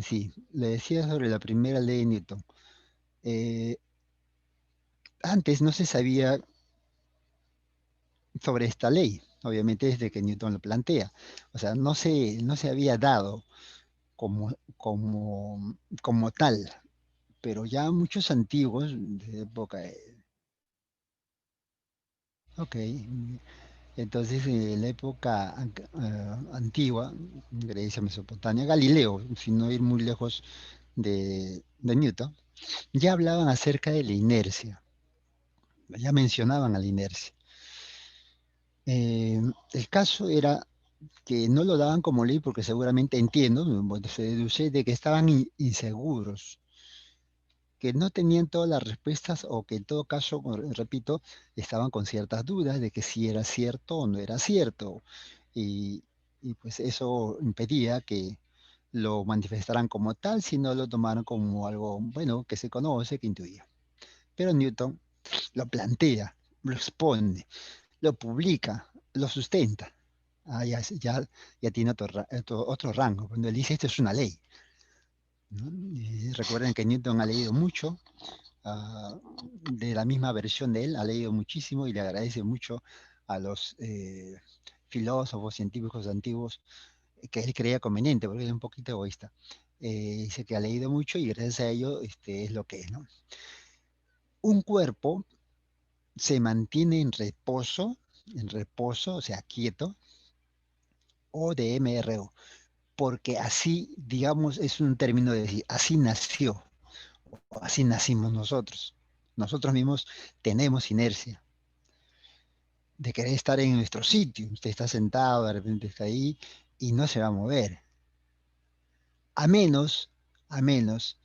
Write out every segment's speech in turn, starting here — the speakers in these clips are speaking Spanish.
Sí, le decía sobre la primera ley de Newton. Eh, Antes no se sabía sobre esta ley, obviamente desde que Newton lo plantea. O sea, no se había dado como tal, pero ya muchos antiguos, de época, ok, entonces en la época antigua, Grecia, Mesopotamia, Galileo, sin no ir muy lejos de Newton, ya hablaban acerca de la inercia, ya mencionaban a la inercia. Eh, el caso era que no lo daban como ley porque seguramente entiendo, bueno, se deduce de que estaban inseguros, que no tenían todas las respuestas o que en todo caso, repito, estaban con ciertas dudas de que si era cierto o no era cierto. Y, y pues eso impedía que lo manifestaran como tal, sino lo tomaran como algo, bueno, que se conoce, que intuía. Pero Newton lo plantea, lo expone, lo publica, lo sustenta. Ya tiene otro rango. Cuando él dice esto es una ley, ¿no? Y recuerden que Newton ha leído mucho, de la misma versión de él, ha leído muchísimo y le agradece mucho a los filósofos, científicos antiguos que él creía conveniente, porque él es un poquito egoísta. Dice que ha leído mucho y gracias a ello es lo que es, ¿no? Un cuerpo se mantiene en reposo, o sea, quieto, o de MRO, porque así, digamos, es un término de decir, así nació, o así nacimos nosotros. Nosotros mismos tenemos inercia de querer estar en nuestro sitio. Usted está sentado, de repente está ahí y no se va a mover. A menos, a menos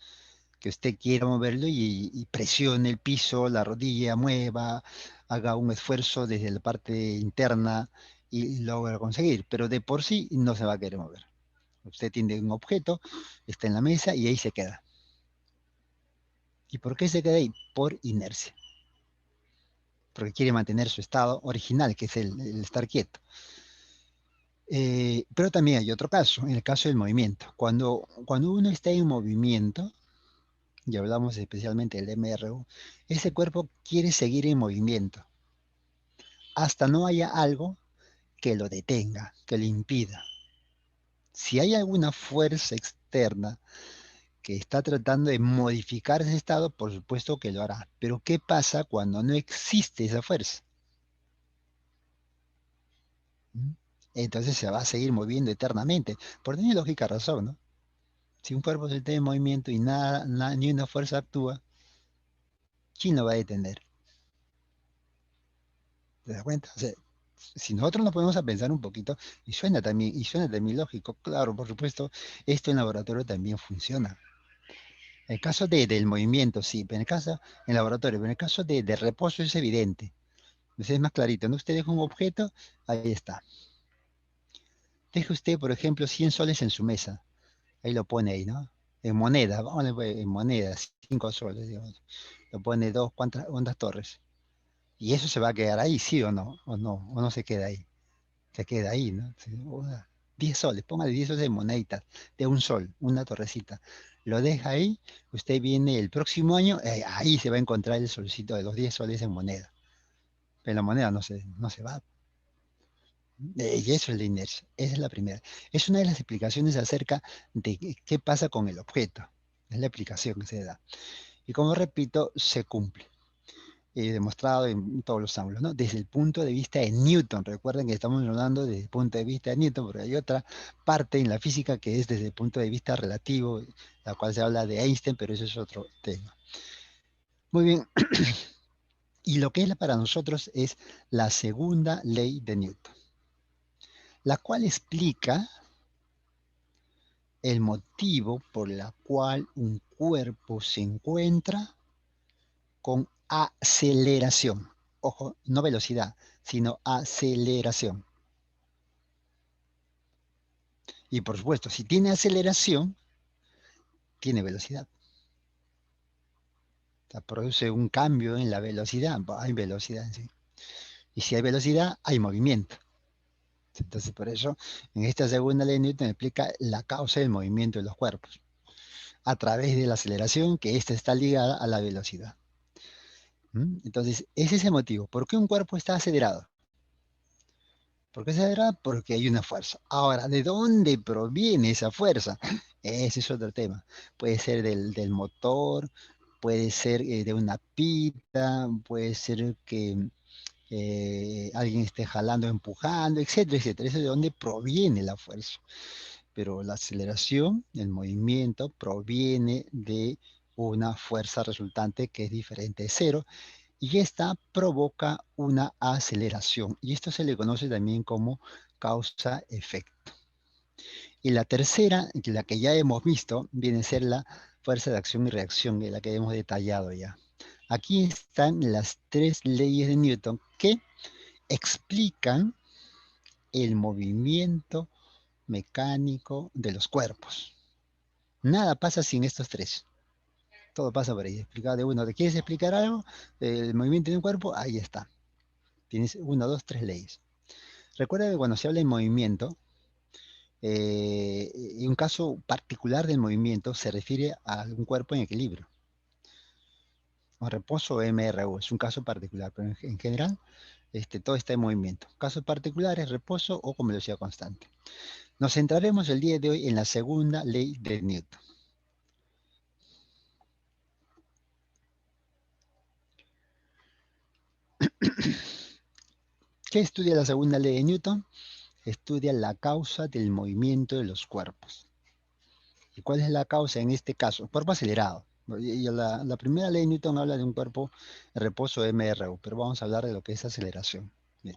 que usted quiera moverlo y presione el piso, la rodilla, mueva, haga un esfuerzo desde la parte interna y logra conseguir. Pero de por sí no se va a querer mover. Usted tiene un objeto, está en la mesa y ahí se queda. ¿Y por qué se queda ahí? Por inercia. Porque quiere mantener su estado original, que es el estar quieto. Pero también hay otro caso, en el caso del movimiento. Cuando uno está en movimiento, y hablamos especialmente del MRU, ese cuerpo quiere seguir en movimiento hasta no haya algo que lo detenga, que lo impida. Si hay alguna fuerza externa que está tratando de modificar ese estado, por supuesto que lo hará. Pero ¿qué pasa cuando no existe esa fuerza? ¿Mm? Entonces se va a seguir moviendo eternamente, por tener lógica razón, ¿no? Si un cuerpo se está en movimiento y ni una fuerza actúa, ¿quién lo va a detener? ¿Te das cuenta? O sea, si nosotros nos ponemos a pensar un poquito, y suena también lógico, claro, por supuesto, esto en laboratorio también funciona. En el caso del movimiento, sí, pero en laboratorio, pero en el caso de reposo es evidente. Entonces es más clarito, ¿no? Usted deja un objeto, ahí está. Deje usted, por ejemplo, 100 soles en su mesa. Ahí lo pone ahí, ¿no? En moneda, vamos a poner en moneda, 5 soles, digamos. Lo pone ¿cuántas torres? Y eso se va a quedar ahí, sí o no se queda ahí. Se queda ahí, ¿no? 10 soles, póngale 10 soles de moneditas, de un sol, una torrecita. Lo deja ahí, usted viene el próximo año, ahí se va a encontrar el solcito de los 10 soles en moneda. Pero la moneda no se va. Y eso es la inercia, esa es la primera. Es una de las explicaciones acerca de qué pasa con el objeto. Es la explicación que se da. Y como repito, se cumple. Demostrado en todos los ángulos, ¿no? Desde el punto de vista de Newton. Recuerden que estamos hablando desde el punto de vista de Newton, porque hay otra parte en la física que es desde el punto de vista relativo, la cual se habla de Einstein, pero eso es otro tema. Muy bien. Y lo que es para nosotros es la segunda ley de Newton, la cual explica el motivo por el cual un cuerpo se encuentra con aceleración. Ojo, no velocidad, sino aceleración. Y por supuesto, si tiene aceleración, tiene velocidad. O sea, produce un cambio en la velocidad. Hay velocidad en sí. Y si hay velocidad, hay movimiento. Entonces, por eso, en esta segunda ley de Newton explica la causa del movimiento de los cuerpos. a través de la aceleración, que esta está ligada a la velocidad. Entonces, ese es el motivo. ¿Por qué un cuerpo está acelerado? ¿Por qué se acelerado? Porque hay una fuerza. Ahora, ¿de dónde proviene esa fuerza? Ese es otro tema. Puede ser del motor, puede ser de una pita, puede ser que alguien esté jalando, empujando, etcétera, etcétera. Eso es de dónde proviene la fuerza. Pero la aceleración, el movimiento, proviene de una fuerza resultante que es diferente de cero y esta provoca una aceleración. Y esto se le conoce también como causa-efecto. Y la tercera, la que ya hemos visto, viene a ser la fuerza de acción y reacción, la que hemos detallado ya. Aquí están las tres leyes de Newton que explican el movimiento mecánico de los cuerpos. Nada pasa sin estos tres. Todo pasa por ahí. Explicado de uno. ¿Te quieres explicar algo? El movimiento de un cuerpo, ahí está. Tienes una, dos, tres leyes. Recuerda que cuando se habla de movimiento, en un caso particular del movimiento se refiere a un cuerpo en equilibrio. O reposo o MRU es un caso particular, pero en general todo está en movimiento. Casos particulares, reposo o con velocidad constante. Nos centraremos el día de hoy en la segunda ley de Newton. ¿Qué estudia la segunda ley de Newton? Estudia la causa del movimiento de los cuerpos. ¿Y cuál es la causa en este caso? Cuerpo acelerado. Y la primera ley de Newton habla de un cuerpo en reposo MRU, pero vamos a hablar de lo que es aceleración. Bien.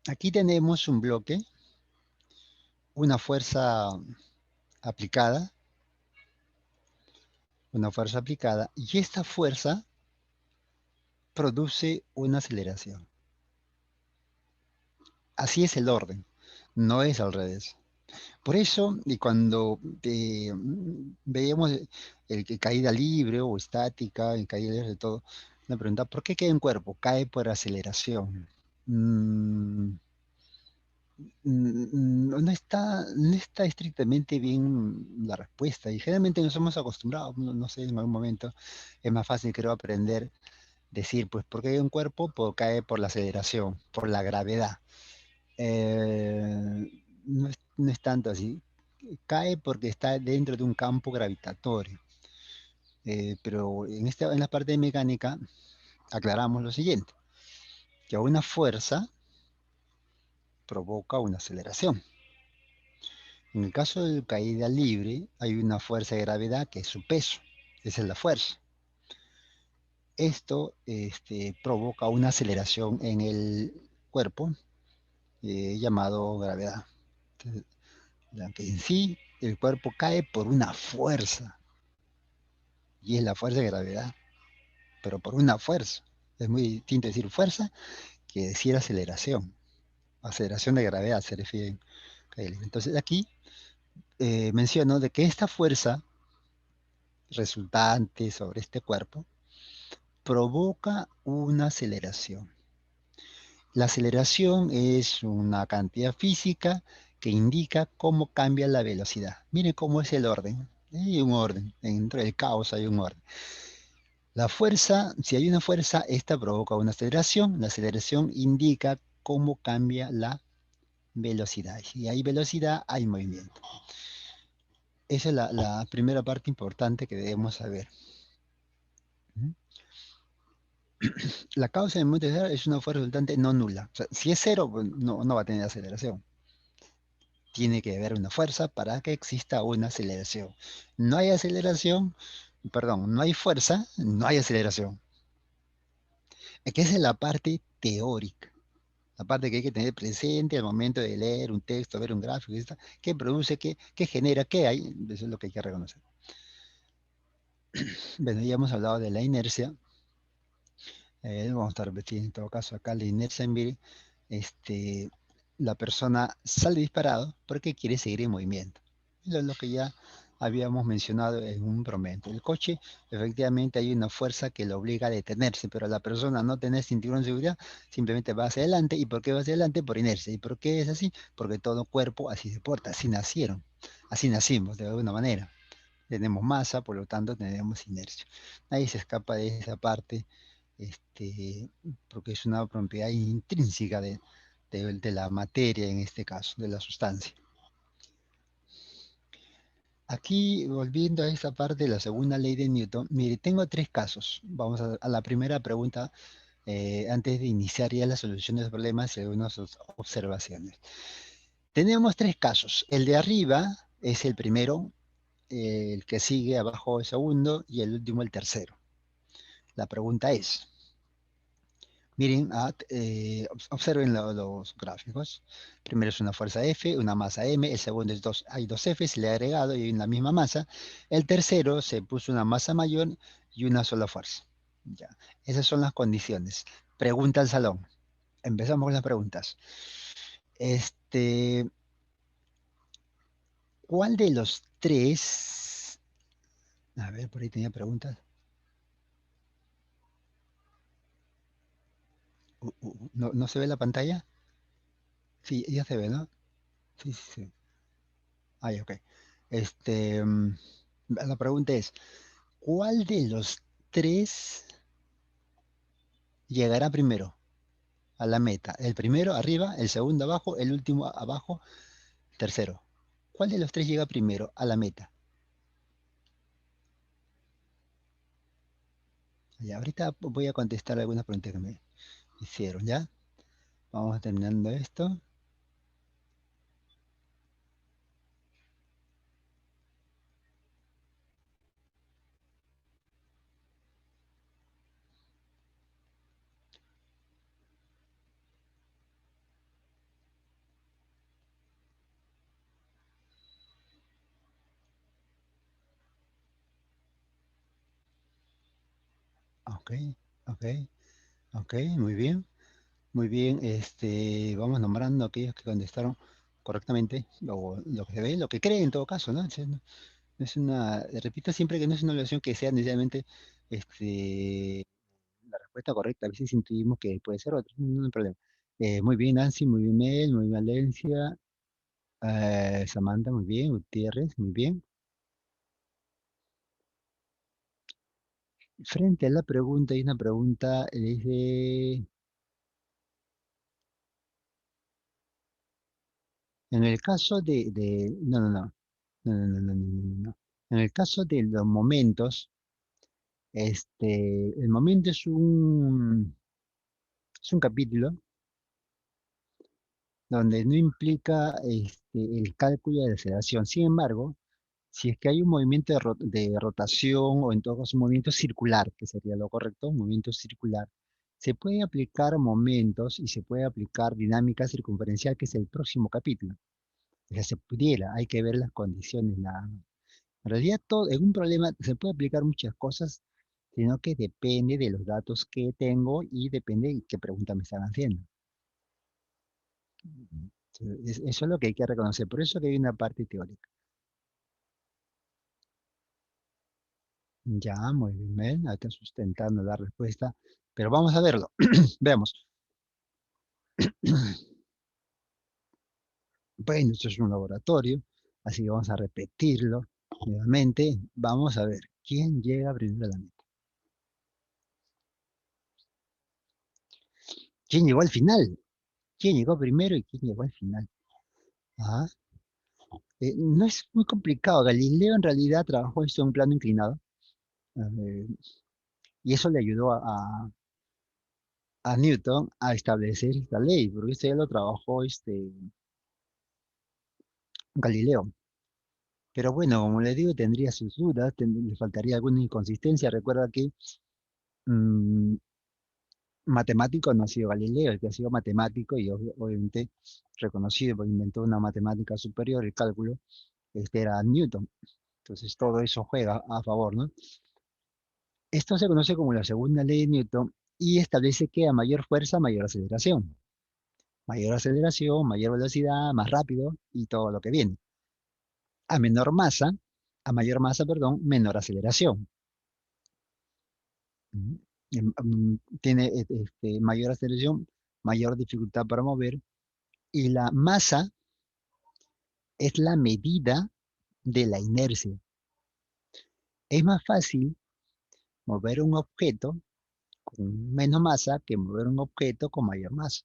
Aquí tenemos un bloque, una aplicada, una fuerza aplicada, y esta fuerza produce una aceleración. Así es el orden, no es al revés. Por eso, y cuando veíamos el que caída libre o estática, el caída libre de todo, me pregunta, ¿por qué cae un cuerpo? Cae por aceleración. Mm, no está estrictamente bien la respuesta y generalmente nos hemos acostumbrado, no sé, en algún momento es más fácil creo aprender, decir, pues, ¿por qué hay un cuerpo? Pues cae por la aceleración, por la gravedad. No es tanto así. Cae porque está dentro de un campo gravitatorio. Pero en la parte de mecánica aclaramos lo siguiente, que una fuerza provoca una aceleración. En el caso de caída libre, hay una fuerza de gravedad que es su peso. Esa es la fuerza. Esto provoca una aceleración en el cuerpo llamado gravedad. Entonces, que en sí el cuerpo cae por una fuerza, y es la fuerza de gravedad, pero por una fuerza. Es muy distinto decir fuerza que decir aceleración. Aceleración de gravedad se refiere. Entonces aquí menciono de que esta fuerza resultante sobre este cuerpo provoca una aceleración. La aceleración es una cantidad física que indica cómo cambia la velocidad. Miren cómo es el orden. Hay un orden, dentro del caos hay un orden. La fuerza, si hay una fuerza, esta provoca una aceleración. La aceleración indica cómo cambia la velocidad. Si hay velocidad, hay movimiento. Esa es la primera parte importante que debemos saber. La causa del movimiento acelerado es una fuerza resultante no nula. O sea, si es cero, pues, no va a tener aceleración. Tiene que haber una fuerza para que exista una aceleración. No hay aceleración, perdón, no hay fuerza, no hay aceleración. Que esa es la parte teórica. La parte que hay que tener presente al momento de leer un texto, ver un gráfico, qué produce, qué genera, qué hay. Eso es lo que hay que reconocer. Bueno, ya hemos hablado de la inercia. Vamos a estar repitiendo en todo caso acá la inercia en Viri. Este, la persona sale disparado porque quiere seguir en movimiento. Eso es lo que ya habíamos mencionado en un momento. El coche, efectivamente, hay una fuerza que lo obliga a detenerse, pero la persona no tener cinturón de seguridad simplemente va hacia adelante. ¿Y por qué va hacia adelante? Por inercia. ¿Y por qué es así? Porque todo cuerpo así se porta, así nacieron, así nacimos de alguna manera. tenemos masa, por lo tanto tenemos inercia. Nadie se escapa de esa parte, porque es una propiedad intrínseca de la materia, en este caso, de la sustancia. Aquí, volviendo a esa parte de la segunda ley de Newton, mire, tengo tres casos. Vamos a la primera pregunta, antes de iniciar ya la solución de los problemas y algunas observaciones. Tenemos tres casos. El de arriba es el primero, el que sigue abajo el segundo y el último el tercero. La pregunta es, miren, observen los gráficos. Primero es una fuerza F, una masa M, el segundo es hay dos F, se le ha agregado y hay una misma masa. El tercero se puso una masa mayor y una sola fuerza. Ya, esas son las condiciones. Pregunta al salón. Empezamos con las preguntas. Este, ¿Cuál de los tres? A ver, por ahí tenía preguntas. ¿No, no se ve la pantalla? Sí, ya se ve, ¿no? Sí, sí, sí. Ah, ya, ok. Este, mm, la pregunta es, ¿cuál de los tres llegará primero a la meta? El primero arriba, el segundo abajo, el último abajo, tercero. ¿Cuál de los tres llega primero a la meta? Ya, ahorita voy a contestar algunas preguntas que me hicieron, ¿ya? Vamos terminando esto. Ok, ok, ok, muy bien. Muy bien, vamos nombrando aquellos que contestaron correctamente, o lo que se ve, lo que cree en todo caso, ¿no? O sea, no es una, repito siempre que no es una evaluación que sea necesariamente la respuesta correcta. A veces intuimos que puede ser otra, no hay problema. Muy bien, Nancy, muy bien, Mel, muy bien, Valencia, Samantha, muy bien, Gutiérrez, muy bien. Frente a la pregunta, hay una pregunta, dice, en el caso no, no, no, no, no, no, no, no, no, no. En el caso de los momentos, el momento es un capítulo donde no implica el cálculo de la aceleración. Sin embargo, si es que hay un movimiento de rotación o en todo caso un movimiento circular, que sería lo correcto, un movimiento circular, se puede aplicar momentos y se puede aplicar dinámica circunferencial, que es el próximo capítulo. O sea, se pudiera, hay que ver las condiciones nada más. En realidad, todo, en un problema se puede aplicar muchas cosas, sino que depende de los datos que tengo y depende de qué pregunta me están haciendo. Eso es lo que hay que reconocer. Por eso que hay una parte teórica. Ya, muy bien, ahí está sustentando la respuesta. Pero vamos a verlo. Veamos. Bueno, esto es un laboratorio, así que vamos a repetirlo nuevamente. Vamos a ver quién llega primero a la meta. ¿Quién llegó al final? ¿Quién llegó primero y quién llegó al final? Ah, no es muy complicado. Galileo en realidad trabajó esto en un plano inclinado, eh, y eso le ayudó a Newton a establecer esta ley, porque esto ya lo trabajó Galileo. Pero bueno, como le digo, tendría sus dudas, le faltaría alguna inconsistencia. Recuerda que mm, matemático no ha sido Galileo, el que ha sido matemático y obviamente reconocido porque inventó una matemática superior, el cálculo, este era Newton. Entonces todo eso juega a favor, ¿no? Esto se conoce como la segunda ley de Newton y establece que a mayor fuerza, mayor aceleración. Mayor aceleración, mayor velocidad, más rápido y todo lo que viene. A menor masa, a mayor masa, perdón, menor aceleración. Ujú. Tiene mayor aceleración, mayor dificultad para mover y la masa es la medida de la inercia. Es más fácil mover un objeto con menos masa que mover un objeto con mayor masa,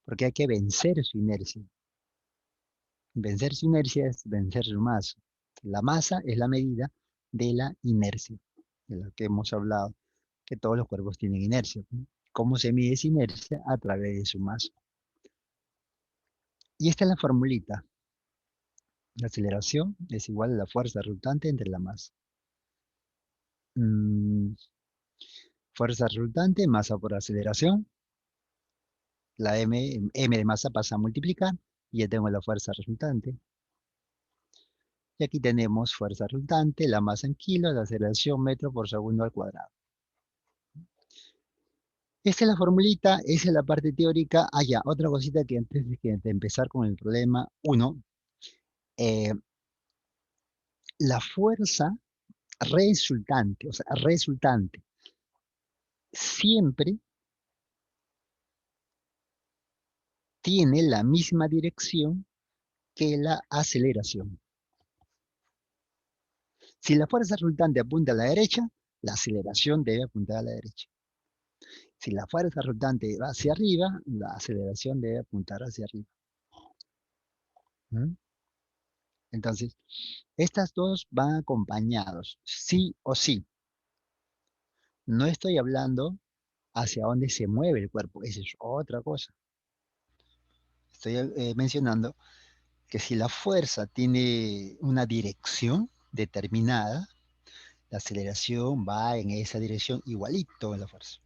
porque hay que vencer su inercia. Vencer su inercia es vencer su masa. La masa es la medida de la inercia, de la que hemos hablado, que todos los cuerpos tienen inercia, ¿no? ¿Cómo se mide esa inercia? A través de su masa. Y esta es la formulita. La aceleración es igual a la fuerza resultante entre la masa. Mm, fuerza resultante, masa por aceleración. La m de masa pasa a multiplicar y ya tengo la fuerza resultante. Y aquí tenemos fuerza resultante, la masa en kilos, la aceleración metro por segundo al cuadrado. Esta es la formulita, esa es la parte teórica. Ah, ya, otra cosita que antes de empezar con el problema 1, la fuerza resultante, o sea, resultante, siempre tiene la misma dirección que la aceleración. Si la fuerza resultante apunta a la derecha, la aceleración debe apuntar a la derecha. Si la fuerza resultante va hacia arriba, la aceleración debe apuntar hacia arriba. ¿Mm? Entonces, estas dos van acompañados, sí o sí. No estoy hablando hacia dónde se mueve el cuerpo, esa es otra cosa. Estoy mencionando que si la fuerza tiene una dirección determinada, la aceleración va en esa dirección igualito en la fuerza.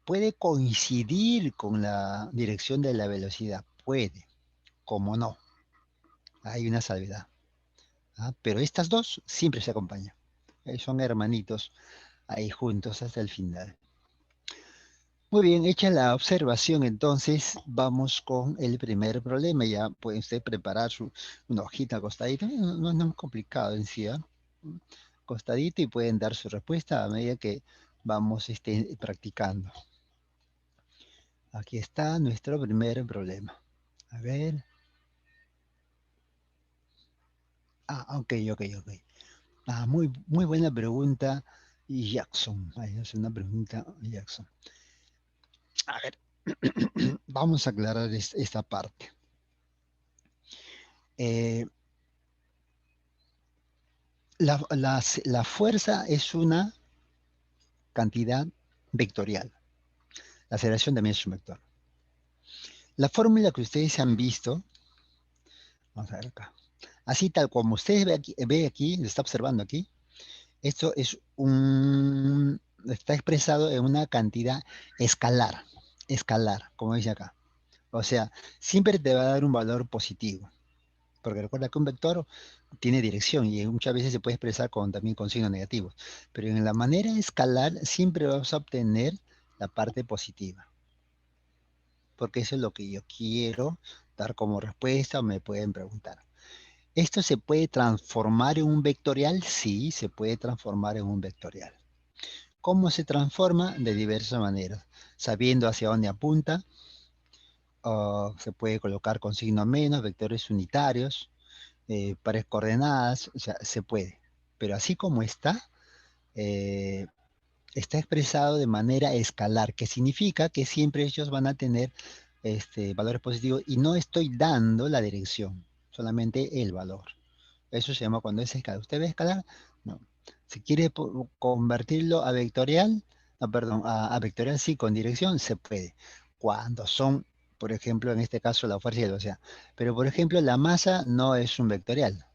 Puede coincidir con la dirección de la velocidad, puede, como no, hay una salvedad. ¿Ah? Pero estas dos siempre se acompañan. Son hermanitos ahí juntos hasta el final. Muy bien, hecha la observación, entonces vamos con el primer problema. Ya puede usted preparar una hojita acostadita. No es complicado en sí, ¿ah? Acostadito y pueden dar su respuesta a medida que vamos practicando. Aquí está nuestro primer problema. A ver. Ok. Muy buena pregunta, Jackson. Ahí es una pregunta, Jackson. A ver, vamos a aclarar esta parte. Eh, la fuerza es una cantidad vectorial. La aceleración también es un vector. La fórmula que ustedes han visto, vamos a ver acá, así tal como ustedes ve aquí, lo está observando aquí, esto está expresado en una cantidad escalar, como dice acá. O sea, siempre te va a dar un valor positivo, porque recuerda que un vector tiene dirección y muchas veces se puede expresar también con signos negativos, pero en la manera escalar siempre vamos a obtener la parte positiva, porque eso es lo que yo quiero dar como respuesta o me pueden preguntar. ¿Esto se puede transformar en un vectorial? Sí, se puede transformar en un vectorial. ¿Cómo se transforma? De diversas maneras. Sabiendo hacia dónde apunta, o se puede colocar con signo menos, vectores unitarios, pares coordenadas, o sea, se puede. Pero así como eh, está expresado de manera escalar, que significa que siempre ellos van a tener valores positivos y no estoy dando la dirección, solamente el valor. Eso se llama cuando es escalar. ¿Usted ve escalar? No. Si quiere convertirlo a vectorial, perdón, a vectorial sí, con dirección, se puede. Cuando son, por ejemplo, en este caso la fuerza y la velocidad. Pero, por ejemplo, la masa no es un vectorial.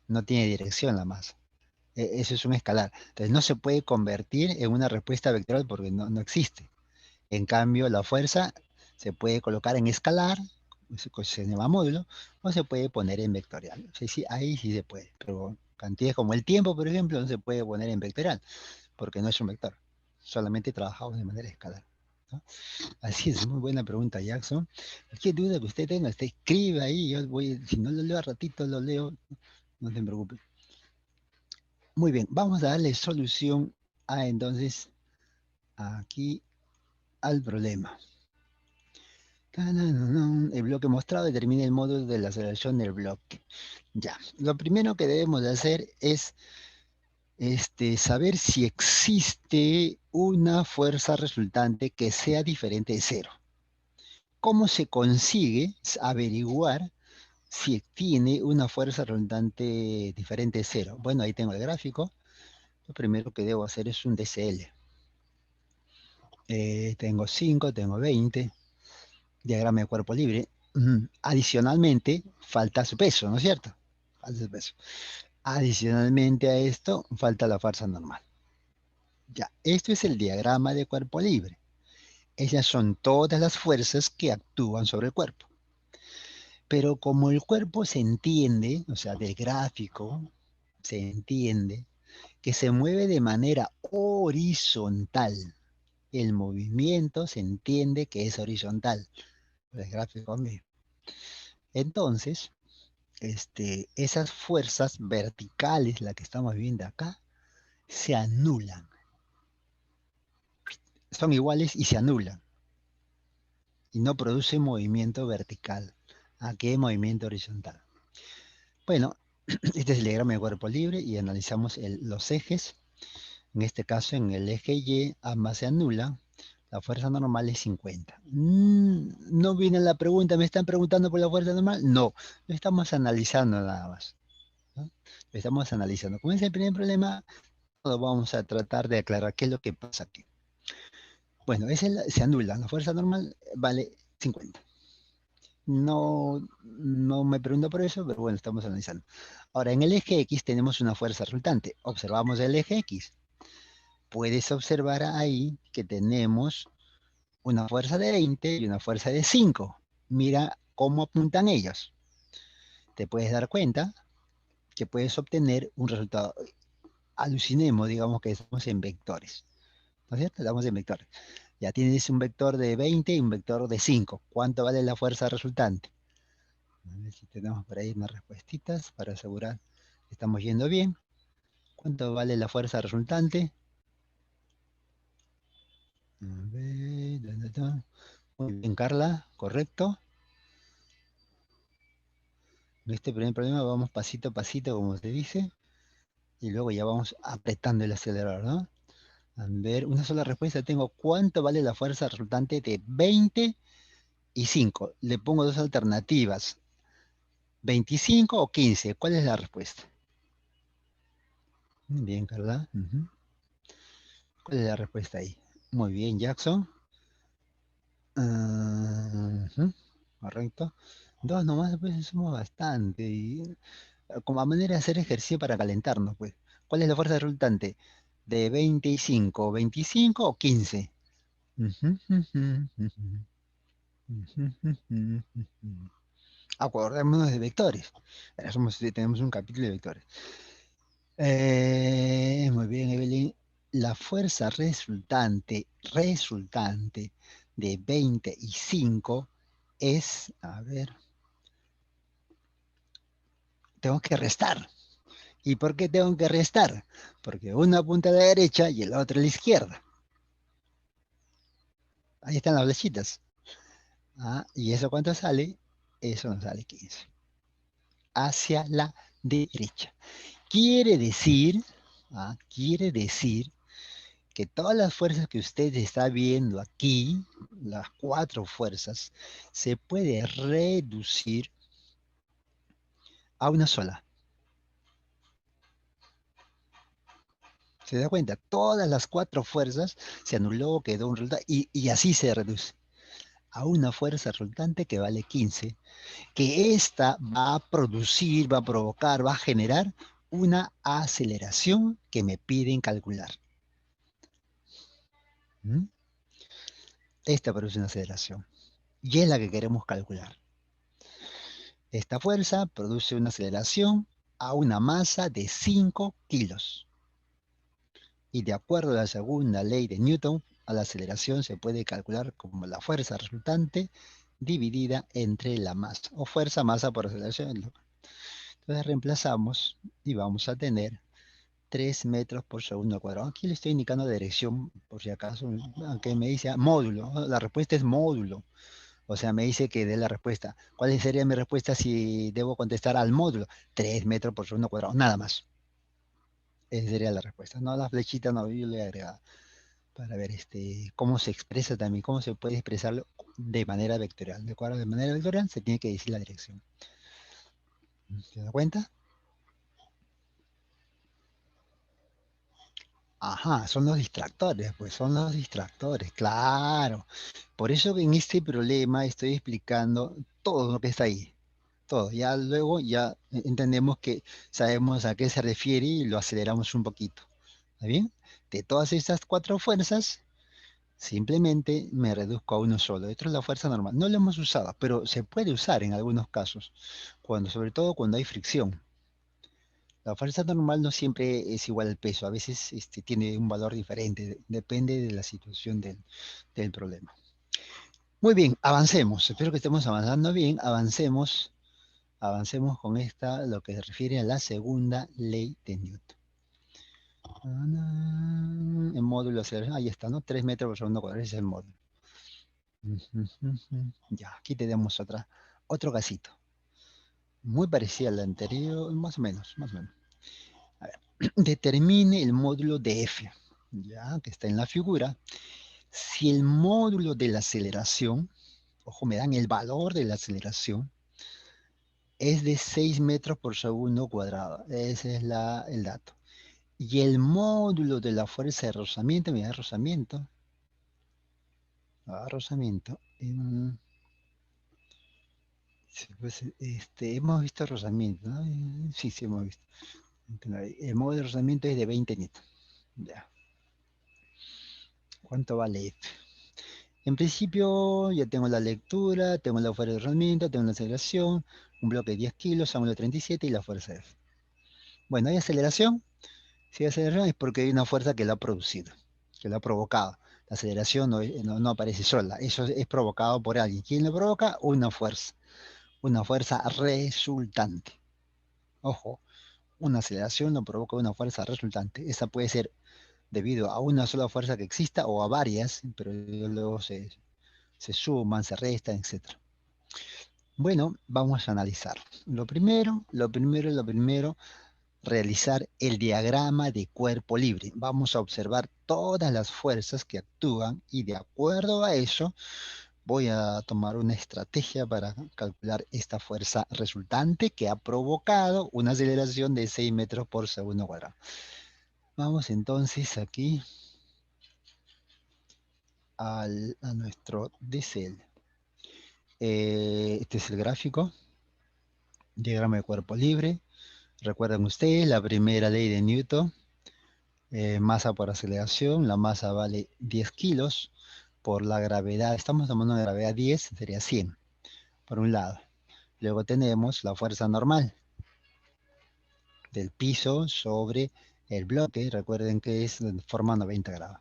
No tiene dirección la masa. Eso es un escalar. Entonces no se puede convertir en una respuesta vectorial porque no existe. En cambio, la fuerza se puede colocar en escalar, se llama módulo, o se puede poner en vectorial. Sí, sí, ahí sí se puede, pero cantidades como el tiempo, por ejemplo, no se puede poner en vectorial, porque no es un vector. Solamente trabajamos de manera escalar, ¿no? Así es, muy buena pregunta, Jackson. Cualquier duda que usted tenga, usted escribe ahí, si no lo leo a ratito, lo leo, no se preocupe. Muy bien, vamos a darle solución entonces aquí al problema. El bloque mostrado determina el módulo de la aceleración del bloque. Ya, lo primero que debemos de hacer es saber si existe una fuerza resultante que sea diferente de cero. ¿Cómo se consigue averiguar si tiene una fuerza resultante diferente de cero? Bueno, ahí tengo el gráfico. Lo primero que debo hacer es un DCL. Tengo 5, tengo 20. Diagrama de cuerpo libre. Adicionalmente, falta su peso, ¿no es cierto? Falta su peso. Adicionalmente a esto, falta la fuerza normal. Ya, esto es el diagrama de cuerpo libre. Esas son todas las fuerzas que actúan sobre el cuerpo. Pero como el cuerpo se entiende, o sea, del gráfico, se entiende que se mueve de manera horizontal. El movimiento se entiende que es horizontal. El gráfico mismo. Entonces, esas fuerzas verticales, la que estamos viendo acá, se anulan. Son iguales y se anulan. Y no produce movimiento vertical. Aquí hay movimiento horizontal. Bueno, este es el diagrama de cuerpo libre y analizamos los ejes. En este caso, en el eje Y, ambas se anulan. La fuerza normal es 50. No viene la pregunta, ¿me están preguntando por la fuerza normal? No, lo estamos analizando nada más, ¿no? Lo estamos analizando. Como es el primer problema, vamos a tratar de aclarar qué es lo que pasa aquí. Bueno, se anula. La fuerza normal vale 50. No, no me pregunto por eso, pero bueno, estamos analizando. Ahora, en el eje X tenemos una fuerza resultante. Observamos el eje X. Puedes observar ahí que tenemos una fuerza de 20 y una fuerza de 5. Mira cómo apuntan ellos. Te puedes dar cuenta que puedes obtener un resultado. Alucinemos, digamos que estamos en vectores. ¿No es cierto? Estamos en vectores. Ya tienes un vector de 20 y un vector de 5. ¿Cuánto vale la fuerza resultante? A ver si tenemos por ahí unas respuestitas para asegurar que estamos yendo bien. ¿Cuánto vale la fuerza resultante? A ver, ¿dónde está? Muy bien, Carla, correcto. En este primer problema vamos pasito a pasito, como se dice, y luego ya vamos apretando el acelerador, ¿no? A ver, una sola respuesta tengo. ¿Cuánto vale la fuerza resultante de 20 y 5? Le pongo dos alternativas. 25 o 15. ¿Cuál es la respuesta? Bien, Carla. ¿Cuál es la respuesta ahí? Muy bien, Jackson. Ujú, correcto. Dos nomás, pues somos bastante. Y, como a manera de hacer ejercicio para calentarnos, pues. ¿Cuál es la fuerza resultante? ¿De 25, 25 o 15? Ujú, ujú, ujú, ujú, ujú, ujú. Acordémonos de vectores. Ahora tenemos un capítulo de vectores. Muy bien, Evelyn. La fuerza resultante de 25 es, a ver, tengo que restar. ¿Y por qué tengo que restar? Porque una apunta a la derecha y el otro a la izquierda. Ahí están las flechitas. Ah, ¿y eso cuánto sale? Eso nos sale 15. Hacia la derecha. Quiere decir, quiere decir que todas las fuerzas que usted está viendo aquí, las cuatro fuerzas, se puede reducir a una sola. ¿Se da cuenta? Todas las cuatro fuerzas se anuló, quedó un resultado y así se reduce a una fuerza resultante que vale 15, que esta va a producir, va a provocar, va a generar una aceleración que me piden calcular. ¿Mm? Esta produce una aceleración y es la que queremos calcular. Esta fuerza produce una aceleración a una masa de 5 kilos. Y de acuerdo a la segunda ley de Newton, a la aceleración se puede calcular como la fuerza resultante dividida entre la masa, o fuerza masa por aceleración. Entonces reemplazamos y vamos a tener 3 metros por segundo al cuadrado. Aquí le estoy indicando dirección, por si acaso, aunque me dice módulo, ¿no? La respuesta es módulo. O sea, me dice que dé la respuesta. ¿Cuál sería mi respuesta si debo contestar al módulo? 3 metros por segundo cuadrado, nada más. Esa sería la respuesta. No la flechita, no, yo le he agregado para ver cómo se expresa también, cómo se puede expresarlo de manera vectorial. ¿De acuerdo? De manera vectorial se tiene que decir la dirección. ¿Se da cuenta? Ajá, son los distractores, pues son los distractores, claro. Por eso que en este problema estoy explicando todo lo que está ahí, todo. Ya luego ya entendemos que sabemos a qué se refiere y lo aceleramos un poquito. ¿Está bien? De todas estas cuatro fuerzas, simplemente me reduzco a uno solo. Esto es la fuerza normal. No lo hemos usado, pero se puede usar en algunos casos, sobre todo cuando hay fricción. La fuerza normal no siempre es igual al peso, a veces tiene un valor diferente, depende de la situación del problema. Muy bien, avancemos. Espero que estemos avanzando bien. Avancemos con lo que se refiere a la segunda ley de Newton. En módulo de aceleración, ahí está, ¿no? 3 metros por segundo cuadrado, ese es el módulo. Ya, aquí tenemos otro casito. Muy parecido al anterior, más o menos, más o menos. A ver, determine el módulo de F, ya, que está en la figura. Si el módulo de la aceleración, ojo, me dan el valor de la aceleración, es de 6 metros por segundo cuadrado. Ese es el dato. Y el módulo de la fuerza de rozamiento, mira, rozamiento, rozamiento. Sí, pues, hemos visto rozamiento, ¿no? Sí, sí, hemos visto. El módulo de rozamiento es de 20 newton. Ya. ¿Cuánto vale esto? En principio ya tengo la lectura, tengo la fuerza de rozamiento, tengo la aceleración, un bloque de 10 kilos, ángulo 37 y la fuerza F. Bueno, ¿hay aceleración? Si hay aceleración es porque hay una fuerza que la ha producido, que la ha provocado. La aceleración no aparece sola, eso es provocado por alguien. ¿Quién lo provoca? Una fuerza resultante. Ojo, una aceleración lo provoca una fuerza resultante. Esa puede ser debido a una sola fuerza que exista o a varias, pero luego se suman, se restan, etcétera. Bueno, vamos a analizar. Lo primero, realizar el diagrama de cuerpo libre. Vamos a observar todas las fuerzas que actúan y de acuerdo a eso voy a tomar una estrategia para calcular esta fuerza resultante que ha provocado una aceleración de 6 metros por segundo cuadrado. Vamos entonces aquí a nuestro DCL. Este es el gráfico, diagrama de cuerpo libre. Recuerden ustedes la primera ley de Newton, masa por aceleración, la masa vale 10 kilos por la gravedad, estamos tomando una gravedad 10, sería 100, por un lado. Luego tenemos la fuerza normal del piso sobre el bloque, recuerden que es de forma 90 grados.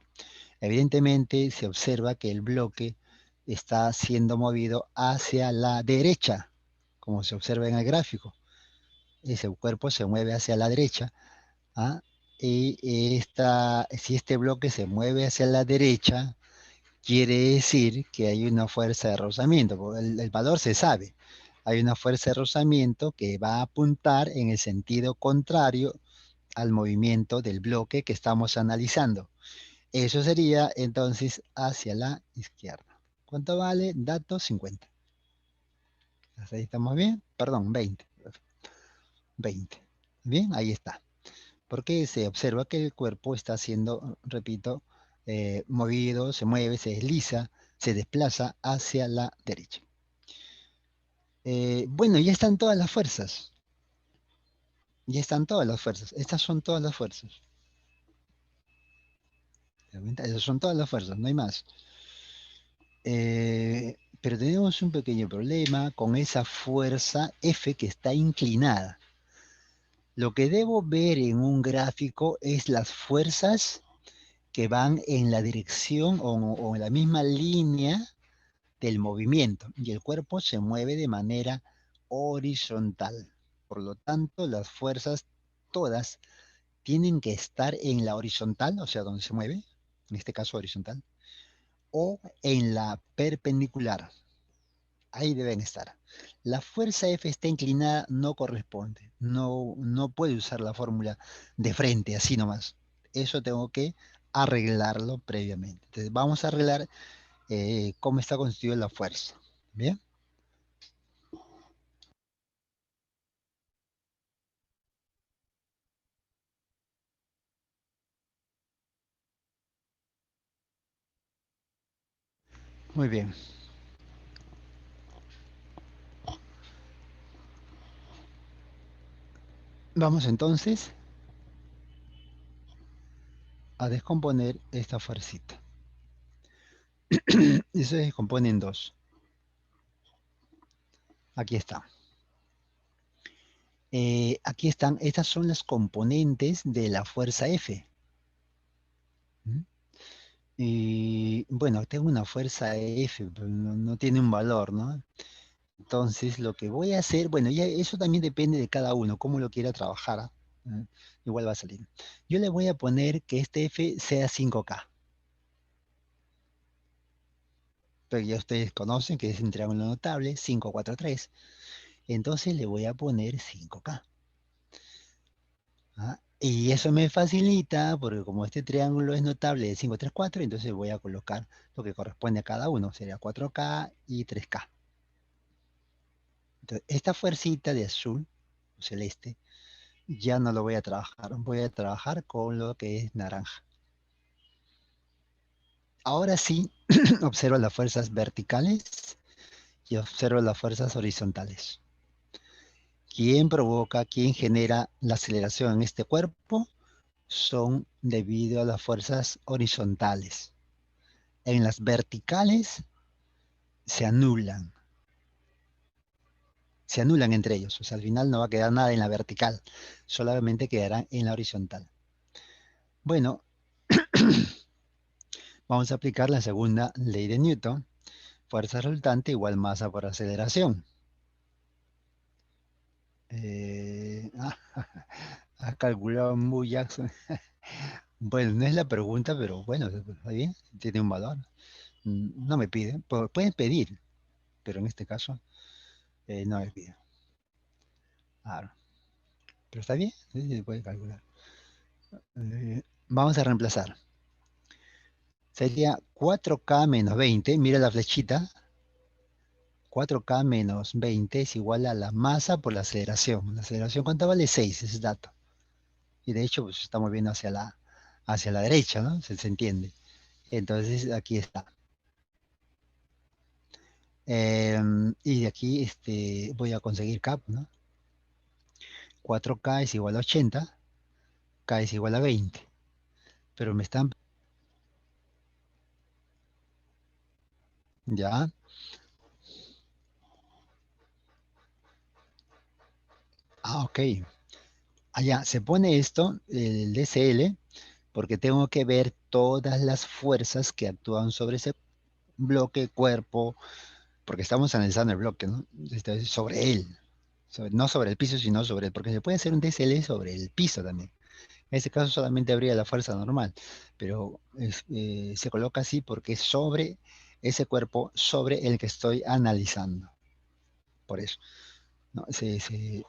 Evidentemente se observa que el bloque está siendo movido hacia la derecha, como se observa en el gráfico. Ese cuerpo se mueve hacia la derecha. ¿Ah? Y si este bloque se mueve hacia la derecha, quiere decir que hay una fuerza de rozamiento, porque el valor se sabe. Hay una fuerza de rozamiento que va a apuntar en el sentido contrario al movimiento del bloque que estamos analizando. Eso sería entonces hacia la izquierda. ¿Cuánto vale? Dato 50. ¿Hasta ahí estamos bien? Perdón, 20. 20. Bien, ahí está. Porque se observa que el cuerpo está siendo, repito, movido, se mueve, se desliza, se desplaza hacia la derecha. Bueno, ya están todas las fuerzas. Ya están todas las fuerzas. Estas son todas las fuerzas. Esas son todas las fuerzas, no hay más. Pero tenemos un pequeño problema con esa fuerza F que está inclinada. Lo que debo ver en un gráfico es las fuerzas que van en la dirección o en la misma línea del movimiento y el cuerpo se mueve de manera horizontal. Por lo tanto, las fuerzas todas tienen que estar en la horizontal, o sea, donde se mueve, en este caso horizontal, o en la perpendicular. Ahí deben estar. La fuerza F está inclinada, no corresponde. No, no puede usar la fórmula de frente, así nomás. Eso tengo que arreglarlo previamente. Entonces vamos a arreglar cómo está constituida la fuerza. ¿Bien? Muy bien. Vamos entonces a descomponer esta fuercita. Y se descompone en dos. Aquí está. Aquí están, estas son las componentes de la fuerza F. ¿Mm? Y bueno, tengo una fuerza F, pero no tiene un valor, ¿no? Entonces, lo que voy a hacer, bueno, ya eso también depende de cada uno, cómo lo quiera trabajar. ¿Ah? Igual va a salir. Yo le voy a poner que este F sea 5K. Pero ya ustedes conocen que es un triángulo notable, 5, 4, 3. Entonces le voy a poner 5K. ¿Ah? Y eso me facilita, porque como este triángulo es notable de 5, 3, 4, entonces voy a colocar lo que corresponde a cada uno. Sería 4K y 3K. Entonces, esta fuercita de azul, celeste, ya no lo voy a trabajar. Voy a trabajar con lo que es naranja. Ahora sí, observo las fuerzas verticales y observo las fuerzas horizontales. ¿Quién provoca, quién genera la aceleración en este cuerpo? Son debido a las fuerzas horizontales. En las verticales se anulan, se anulan entre ellos. O sea, al final no va a quedar nada en la vertical, solamente quedará en la horizontal. Bueno, vamos a aplicar la segunda ley de Newton. Fuerza resultante igual masa por aceleración. Eh, ah, ha calculado muy Jackson. Bueno, no es la pregunta, pero bueno, está bien, tiene un valor. No me piden, pueden pedir, pero en este caso no me piden. Claro, pero está bien, sí, se puede calcular. Vamos a reemplazar. Sería 4K menos 20, mira la flechita. 4K menos 20 es igual a la masa por la aceleración. ¿La aceleración cuánto vale? 6, ese es dato. Y de hecho, pues estamos viendo hacia la derecha, ¿no? Se entiende. Entonces, aquí está. Y de aquí voy a conseguir K, ¿no? 4K es igual a 80, K es igual a 20. Pero me están... Ya. Ah, ok. Allá se pone esto, el DCL, porque tengo que ver todas las fuerzas que actúan sobre ese bloque, cuerpo, porque estamos analizando el bloque, ¿no? Sobre él. No sobre el piso, sino sobre él, porque se puede hacer un DCL sobre el piso también. En ese caso solamente habría la fuerza normal, pero se coloca así porque es sobre ese cuerpo, sobre el que estoy analizando. Por eso, ¿no? Se- se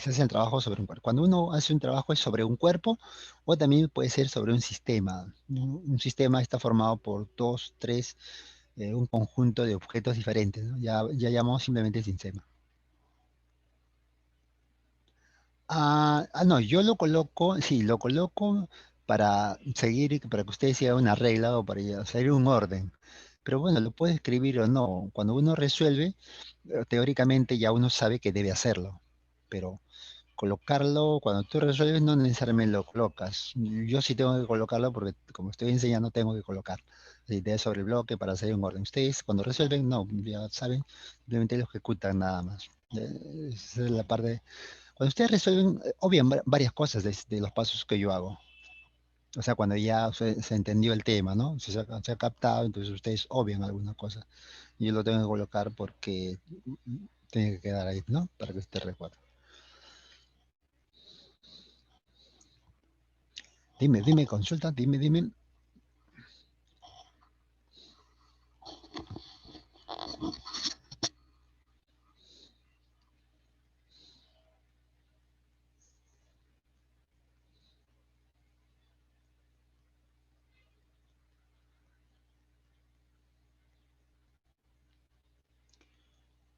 hace el trabajo sobre un cuerpo. Cuando uno hace un trabajo es sobre un cuerpo o también puede ser sobre un sistema, ¿no? Un sistema está formado por dos, tres, un conjunto de objetos diferentes, ¿no? Ya llamamos simplemente sistema. No, yo lo coloco, sí, lo coloco para seguir, para que ustedes sigan una regla o para ya seguir un orden. Pero bueno, lo puede escribir o no. Cuando uno resuelve, teóricamente ya uno sabe que debe hacerlo. Pero colocarlo, cuando tú resuelves, no necesariamente lo colocas. Yo sí tengo que colocarlo porque como estoy enseñando, tengo que colocar la idea sobre el bloque para hacer un orden. Ustedes cuando resuelven, no, ya saben, simplemente lo ejecutan nada más. Esa es la parte. Cuando ustedes resuelven, obvian varias cosas de los pasos que yo hago. O sea, cuando ya se entendió el tema, ¿no? Se ha captado, entonces ustedes obvian alguna cosa. Y yo lo tengo que colocar porque tiene que quedar ahí, ¿no? Para que usted recuerde. Dime, consulta, dime.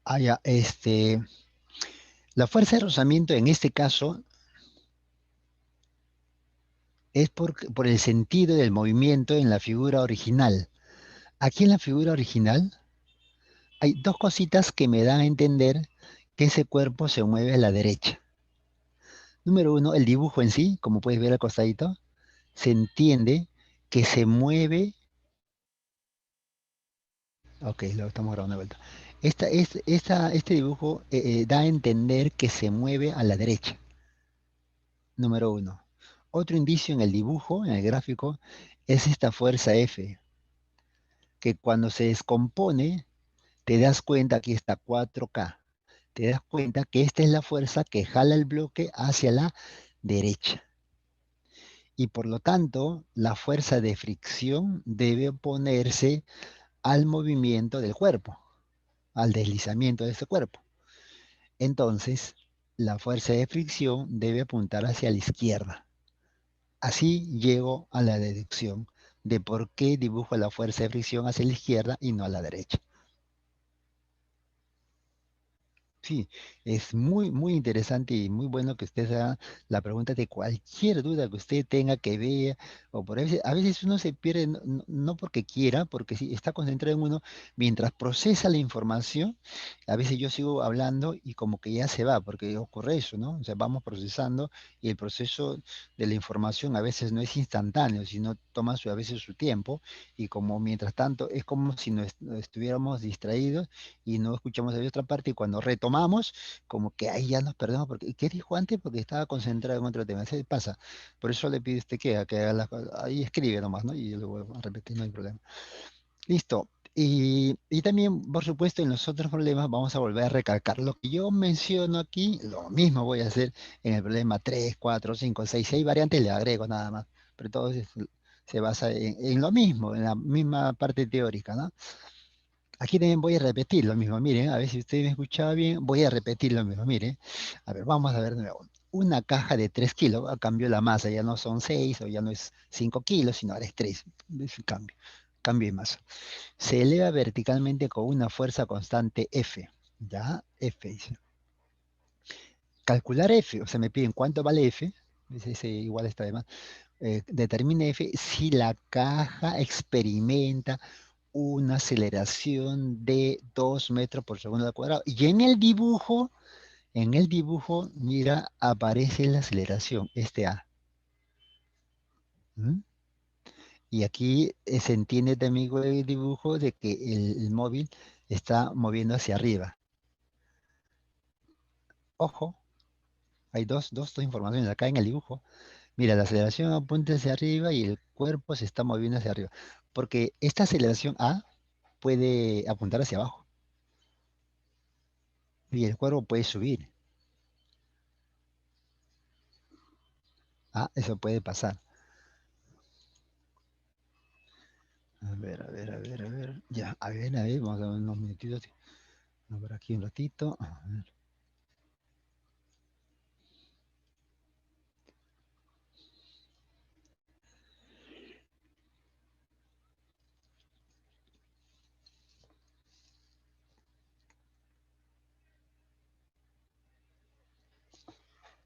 Ya, la fuerza de rozamiento en este caso es por el sentido del movimiento en la figura original. Aquí en la figura original hay dos cositas que me dan a entender que ese cuerpo se mueve a la derecha. Número uno, el dibujo en sí, como puedes ver al costadito, se entiende que se mueve. Ok, lo estamos grabando de vuelta. Este dibujo da a entender que se mueve a la derecha, número uno. Otro indicio en el dibujo, en el gráfico, es esta fuerza F, que cuando se descompone, te das cuenta, aquí está 4K, te das cuenta que esta es la fuerza que jala el bloque hacia la derecha. Y por lo tanto, la fuerza de fricción debe oponerse al movimiento del cuerpo, al deslizamiento de ese cuerpo. Entonces, la fuerza de fricción debe apuntar hacia la izquierda. Así llego a la deducción de por qué dibujo la fuerza de fricción hacia la izquierda y no a la derecha. Sí, es muy, muy interesante y muy bueno que usted haga la pregunta de cualquier duda que usted tenga que vea, o por a veces uno se pierde, no porque quiera, porque si está concentrado en uno, mientras procesa la información, a veces yo sigo hablando y como que ya se va, porque ocurre eso, ¿no? O sea, vamos procesando y el proceso de la información a veces no es instantáneo, sino toma a veces su tiempo, y como mientras tanto es como si no estuviéramos distraídos y no escuchamos de otra parte y cuando retomamos, como que ahí ya nos perdemos, porque ¿qué dijo antes? Porque estaba concentrado en otro tema. Eso pasa. Por eso le pide usted que haga las cosas. Ahí escribe nomás, ¿no? Y yo lo vuelvo a repetir, no hay problema. Listo. Y también, por supuesto, en los otros problemas vamos a volver a recalcar. Lo que yo menciono aquí, lo mismo voy a hacer en el problema 3 4 5 6 6 variantes, le agrego nada más. Pero todo se basa en lo mismo, en la misma parte teórica, ¿no? Aquí también voy a repetir lo mismo, miren, a ver si usted me escuchaba bien, voy a repetir lo mismo, miren. A ver, vamos a ver de nuevo. Una caja de 3 kilos, cambió la masa, ya no son 6 o ya no es 5 kilos, sino ahora es 3. Es un cambio de masa. Se eleva verticalmente con una fuerza constante F, ¿ya? F dice. Calcular F, o sea, me piden cuánto vale F, ese igual está de más. Determine F si la caja experimenta una aceleración de 2 metros por segundo al cuadrado. Y en el dibujo, mira, aparece la aceleración, este A. ¿Mm? Y aquí se entiende también con el dibujo de que el móvil está moviendo hacia arriba. Ojo, hay dos informaciones acá en el dibujo. Mira, la aceleración apunta hacia arriba y el cuerpo se está moviendo hacia arriba. Porque esta aceleración A puede apuntar hacia abajo y el cuerpo puede subir. Eso puede pasar. A ver, a ver, a ver, a ver. Ya, a ver, vamos a ver unos minutitos. Vamos a ver aquí un ratito. A ver,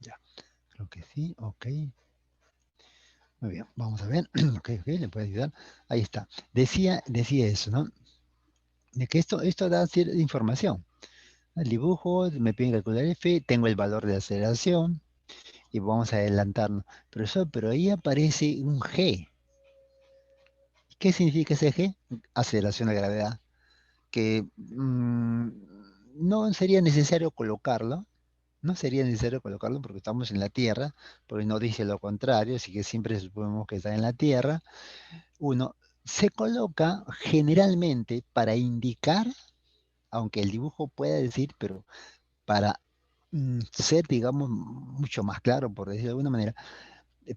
ya, creo que sí, ok. Muy bien, vamos a ver. Ok, ok, le puede ayudar. Ahí está. Decía eso, ¿no? De que esto da cierta información. El dibujo, me piden calcular F, tengo el valor de aceleración y vamos a adelantarnos. Pero ahí aparece un G. ¿Qué significa ese G? Aceleración de gravedad. Que no sería necesario colocarlo. No sería necesario colocarlo porque estamos en la Tierra, porque no dice lo contrario, así que siempre suponemos que está en la Tierra. Uno se coloca generalmente para indicar, aunque el dibujo pueda decir, pero para ser, digamos, mucho más claro, por decirlo de alguna manera,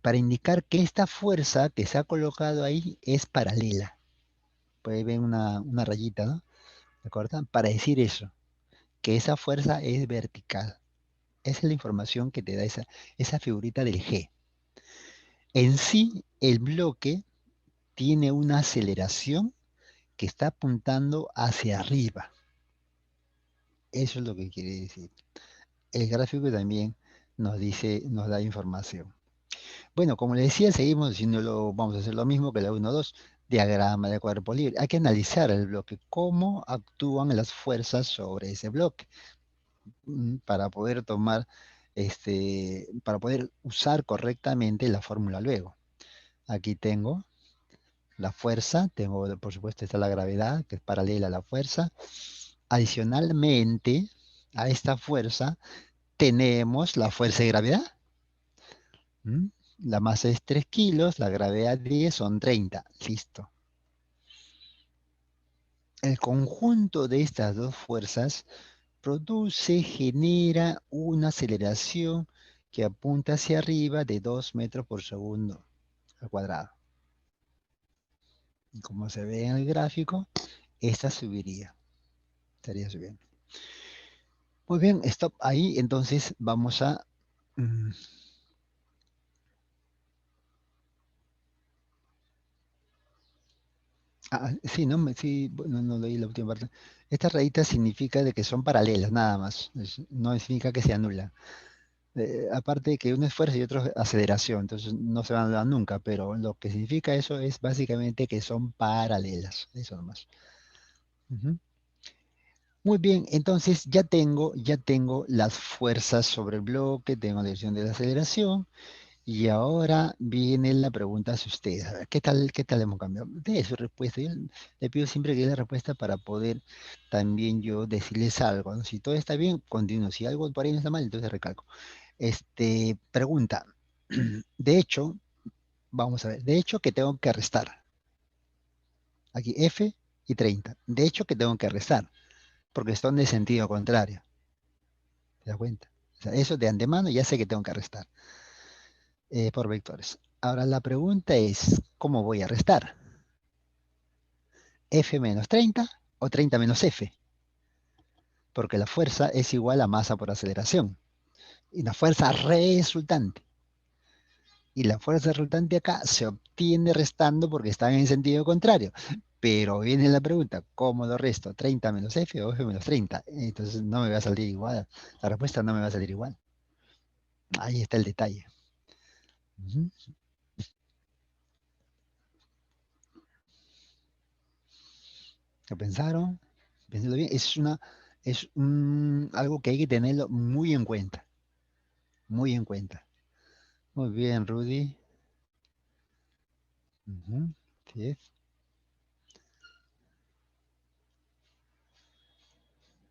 para indicar que esta fuerza que se ha colocado ahí es paralela. Puede ver una rayita, ¿no? ¿De acuerdo? Para decir eso, que esa fuerza es vertical. Esa es la información que te da esa figurita del G. En sí, el bloque tiene una aceleración que está apuntando hacia arriba. Eso es lo que quiere decir. El gráfico también nos dice, nos da información. Bueno, como le decía, seguimos haciéndolo, vamos a hacer lo mismo que la 1-2, diagrama de cuerpo libre. Hay que analizar el bloque, cómo actúan las fuerzas sobre ese bloque, para poder tomar, para poder usar correctamente la fórmula luego. Aquí tengo la fuerza, tengo, por supuesto, está la gravedad, que es paralela a la fuerza. Adicionalmente a esta fuerza, tenemos la fuerza de gravedad. ¿Mm? La masa es 3 kilos, la gravedad 10, son 30. Listo. El conjunto de estas dos fuerzas genera una aceleración que apunta hacia arriba de 2 metros por segundo al cuadrado. Y como se ve en el gráfico, esta subiría, estaría subiendo. Muy bien, stop ahí. Entonces vamos a... mm, sí, no, sí, bueno, no leí la última parte. Esta rayita significa de que son paralelas, nada más. No significa que se anulan. Aparte de que uno es fuerza y otro es aceleración, entonces no se van a anular nunca, pero lo que significa eso es básicamente que son paralelas. Eso nomás. Ujú. Muy bien, entonces ya tengo las fuerzas sobre el bloque, tengo la dirección de la aceleración. Y ahora viene la pregunta hacia ustedes. A ver, ¿qué tal hemos cambiado? De su respuesta. Yo le pido siempre que dé la respuesta para poder también yo decirles algo, ¿no? Si todo está bien, continúo. Si algo por ahí no está mal, entonces recalco. Pregunta. De hecho, vamos a ver. De hecho, que tengo que restar. Aquí F y 30. De hecho, que tengo que restar, porque están de sentido contrario. ¿Te das cuenta? O sea, eso de antemano ya sé que tengo que restar, por vectores. Ahora la pregunta es, ¿cómo voy a restar? F menos 30 o 30 menos F, porque la fuerza es igual a masa por aceleración. Y la fuerza resultante. Y la fuerza resultante acá se obtiene restando porque están en sentido contrario. Pero viene la pregunta, ¿cómo lo resto? ¿30 menos F o F menos 30? Entonces no me va a salir igual. La respuesta no me va a salir igual. Ahí está el detalle. Ujú. ¿Lo pensaron? Pensélo bien. Algo que hay que tenerlo muy en cuenta. Muy en cuenta. Muy bien, Rudy. Ujú, sí.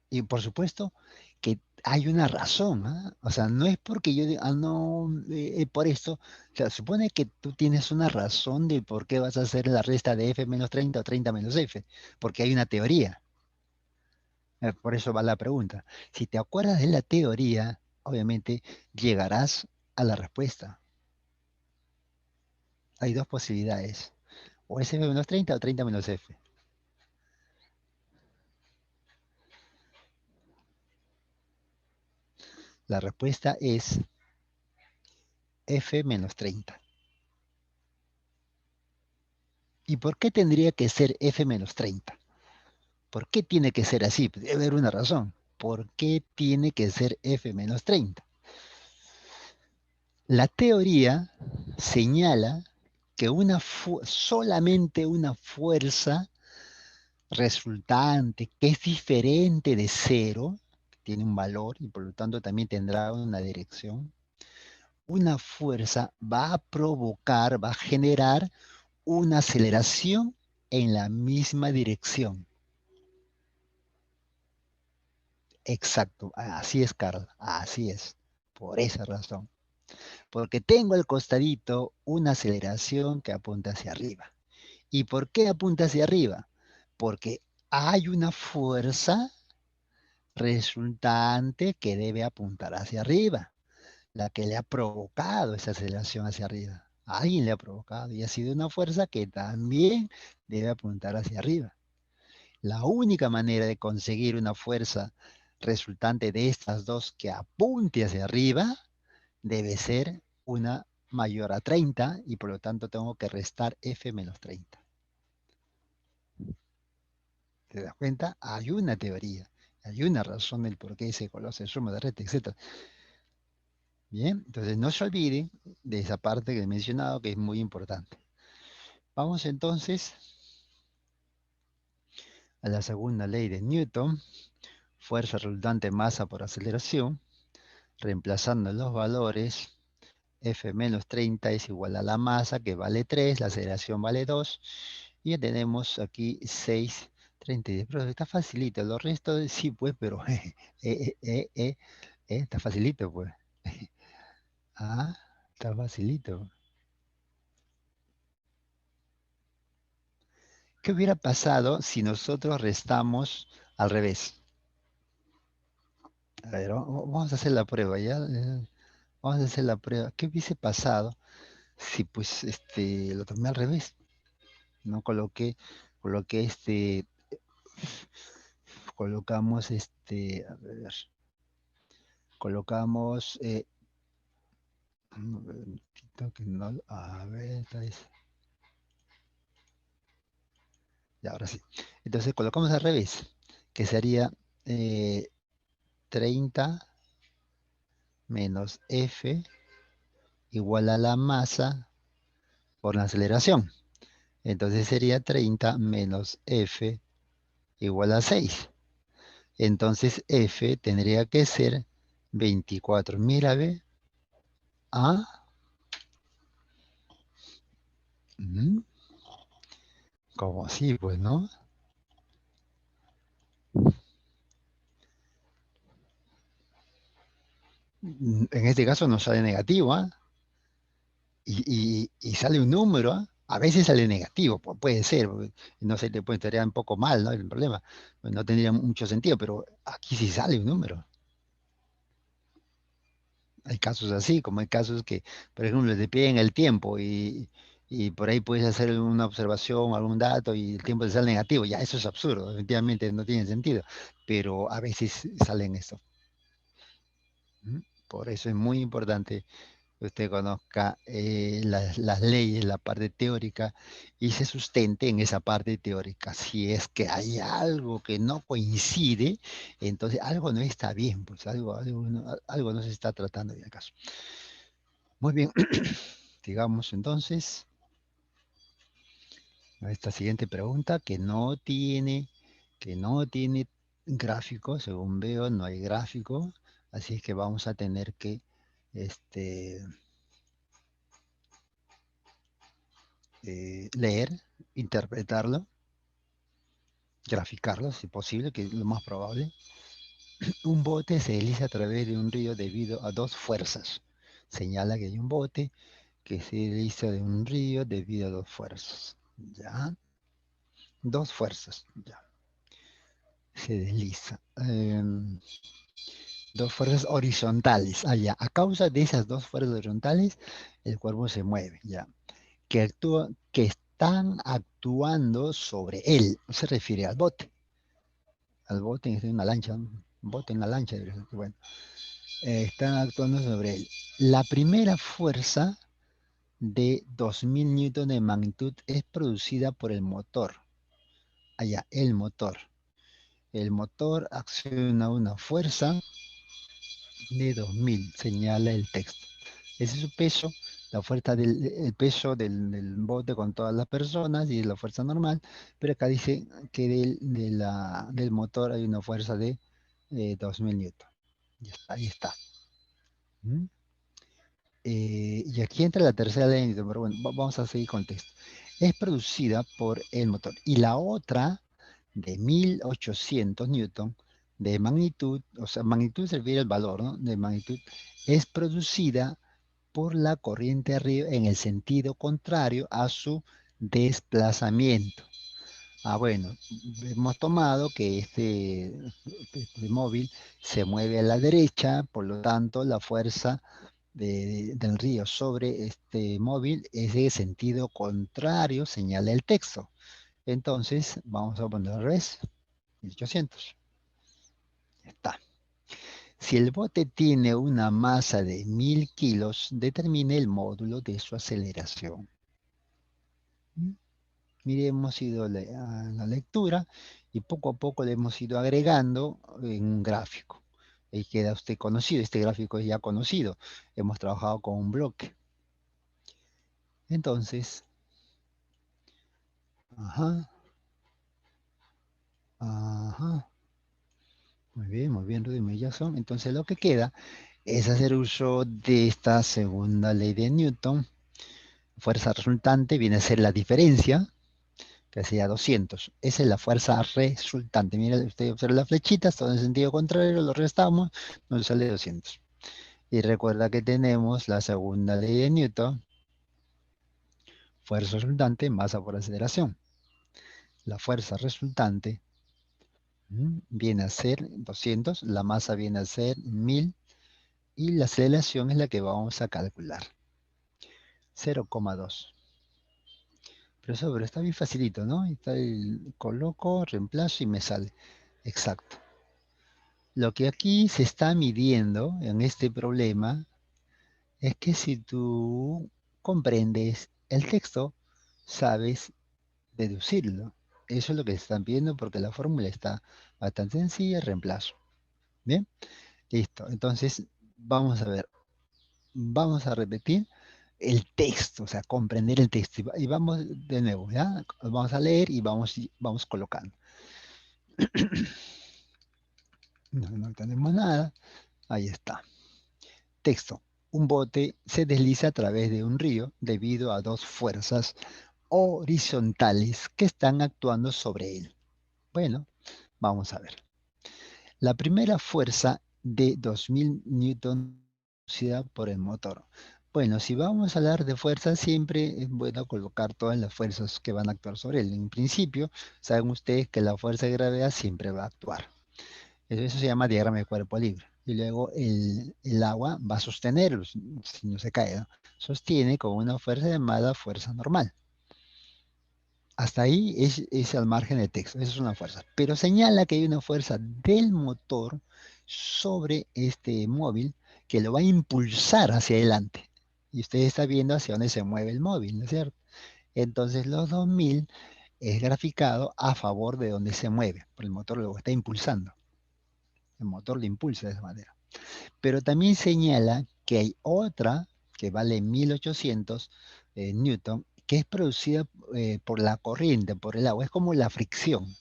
Y por supuesto que hay una razón, ¿ah? O sea, no es porque yo diga, no, por esto. O sea, supone que tú tienes una razón de por qué vas a hacer la resta de f menos 30 o 30 menos f, porque hay una teoría. Por eso va la pregunta. Si te acuerdas de la teoría, obviamente llegarás a la respuesta. Hay dos posibilidades. O es f menos 30 o 30 menos f. La respuesta es f menos 30. ¿Y por qué tendría que ser f menos 30? ¿Por qué tiene que ser así? Pues debe haber una razón. ¿Por qué tiene que ser f menos 30? La teoría señala que solamente una fuerza resultante que es diferente de cero, tiene un valor y por lo tanto también tendrá una dirección, una fuerza va a provocar, va a generar una aceleración en la misma dirección. Exacto, así es, Carl, así es, por esa razón. Porque tengo al costadito una aceleración que apunta hacia arriba. ¿Y por qué apunta hacia arriba? Porque hay una fuerza resultante que debe apuntar hacia arriba, la que le ha provocado esa aceleración hacia arriba. Alguien le ha provocado y ha sido una fuerza que también debe apuntar hacia arriba. La única manera de conseguir una fuerza resultante de estas dos que apunte hacia arriba debe ser una mayor a 30 y por lo tanto tengo que restar F menos 30. ¿Te das cuenta? Hay una teoría. Hay una razón del por qué se conoce el sumo de red, etc. Bien, entonces no se olviden de esa parte que he mencionado que es muy importante. Vamos entonces a la segunda ley de Newton, fuerza resultante masa por aceleración, reemplazando los valores. F menos 30 es igual a la masa, que vale 3, la aceleración vale 2, y ya tenemos aquí 6, 30 y 10. Pero está facilito, los restos sí, pues, pero está facilito, pues. Ah, está facilito. ¿Qué hubiera pasado si nosotros restamos al revés? A ver, vamos a hacer la prueba, ¿ya? Vamos a hacer la prueba. ¿Qué hubiese pasado si, pues, lo tomé al revés? No coloqué colocamos a ver, colocamos, un momentito que no, a ver, ya, ahora sí. Entonces colocamos al revés, que sería eh, 30 menos F igual a la masa por la aceleración. Entonces sería 30 menos F igual a 6. Entonces F tendría que ser 24. Mira, ve. Ah, ujú, como así, pues, ¿no? En este caso no sale negativo, ¿ah? Y sale un número, ¿ah? A veces sale negativo, puede ser, porque no sé, te puede estaría un poco mal, ¿no? El problema, pues no tendría mucho sentido, pero aquí sí sale un número. Hay casos así, como hay casos que, por ejemplo, te piden el tiempo y por ahí puedes hacer una observación, algún dato y el tiempo te sale negativo. Ya, eso es absurdo, definitivamente no tiene sentido, pero a veces salen eso. ¿Mm? Por eso es muy importante que usted conozca las leyes, la parte teórica y se sustente en esa parte teórica. Si es que hay algo que no coincide, entonces algo no está bien, pues algo no se está tratando bien acaso. Muy bien, digamos entonces a esta siguiente pregunta que no tiene gráfico, según veo, no hay gráfico, así es que vamos a tener que este, leer, interpretarlo, graficarlo, si posible, que es lo más probable. Un bote se desliza a través de un río debido a dos fuerzas. Señala que hay un bote que se desliza de un río debido a dos fuerzas. ¿Ya? Dos fuerzas. Ya. Se desliza. Dos fuerzas horizontales. Ya. A causa de esas dos fuerzas horizontales, el cuerpo se mueve. Ya. Que están actuando sobre él. No se refiere al bote. Al bote en una lancha, un bote en la lancha, bueno, están actuando sobre él. La primera fuerza de 2000 newton de magnitud es producida por el motor. Allá, el motor. El motor acciona una fuerza de 2000, señala el texto. Ese es su peso, la fuerza el peso del bote con todas las personas y la fuerza normal, pero acá dice que del motor hay una fuerza de 2000 newton. Ya está, ahí está. ¿Mm? Y aquí entra la tercera ley de Newton, pero bueno, vamos a seguir con el texto. Es producida por el motor. Y la otra, de 1800 newton, de magnitud, o sea, magnitud se refiere al valor, ¿no? De magnitud, es producida por la corriente arriba en el sentido contrario a su desplazamiento. Ah, bueno, hemos tomado que este móvil se mueve a la derecha, por lo tanto, la fuerza del río sobre este móvil es de sentido contrario, señala el texto. Entonces, vamos a poner al revés, 1800. Está. Si el bote tiene una masa de 1000 kilos, determine el módulo de su aceleración. ¿Mm? Mire, hemos ido a la lectura y poco a poco le hemos ido agregando en un gráfico. Ahí queda usted conocido, este gráfico es ya conocido. Hemos trabajado con un bloque. Entonces, ajá, ajá, muy bien, Rudy Jackson. Entonces lo que queda es hacer uso de esta segunda ley de Newton. Fuerza resultante viene a ser la diferencia, que sería 200. Esa es la fuerza resultante. Mira, usted observa las flechitas, todo en sentido contrario, lo restamos, nos sale 200. Y recuerda que tenemos la segunda ley de Newton, fuerza resultante, masa por aceleración. La fuerza resultante viene a ser 200, la masa viene a ser 1000 y la aceleración es la que vamos a calcular, 0,2. Pero está bien facilito, ¿no? Coloco, reemplazo y me sale. Exacto. Lo que aquí se está midiendo en este problema es que si tú comprendes el texto, sabes deducirlo. Eso es lo que están pidiendo porque la fórmula está bastante sencilla, reemplazo. Bien, listo. Entonces, vamos a ver, vamos a repetir el texto, o sea, comprender el texto. Y vamos de nuevo, ¿ya? Vamos a leer y vamos colocando. No tenemos nada. Ahí está. Texto. Un bote se desliza a través de un río debido a dos fuerzas horizontales que están actuando sobre él. Bueno, vamos a ver. La primera fuerza de 2000 newton producida por el motor. Bueno, si vamos a hablar de fuerza, siempre es bueno colocar todas las fuerzas que van a actuar sobre él. En principio, saben ustedes que la fuerza de gravedad siempre va a actuar. Eso se llama diagrama de cuerpo libre. Y luego el agua va a sostenerlo, si no se cae, ¿no? Sostiene con una fuerza llamada fuerza normal. Hasta ahí es al margen del texto, esa es una fuerza. Pero señala que hay una fuerza del motor sobre este móvil que lo va a impulsar hacia adelante. Y usted está viendo hacia dónde se mueve el móvil, ¿no es cierto? Entonces los 2000 es graficado a favor de donde se mueve, porque el motor lo está impulsando. El motor lo impulsa de esa manera. Pero también señala que hay otra que vale 1800 newton, que es producida por la corriente, por el agua. Es como la fricción,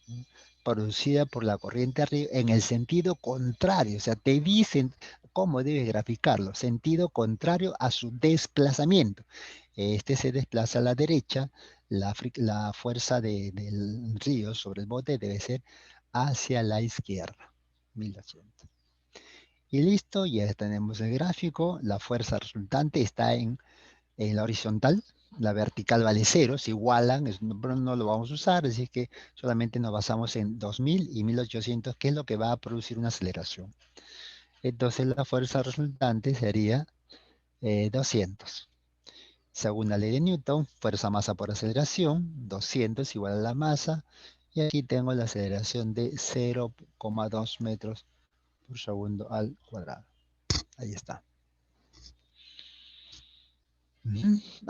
¿no? Producida por la corriente arriba en el sentido contrario. O sea, te dicen cómo debes graficarlo. Sentido contrario a su desplazamiento. Este se desplaza a la derecha. La fuerza del río sobre el bote debe ser hacia la izquierda. 1800. Y listo, ya tenemos el gráfico. La fuerza resultante está en la horizontal. La vertical vale cero, se igualan, pero no lo vamos a usar, así que solamente nos basamos en 2000 y 1800, que es lo que va a producir una aceleración. Entonces la fuerza resultante sería 200. Según la ley de Newton, fuerza masa por aceleración, 200 igual a la masa, y aquí tengo la aceleración de 0,2 metros por segundo al cuadrado. Ahí está.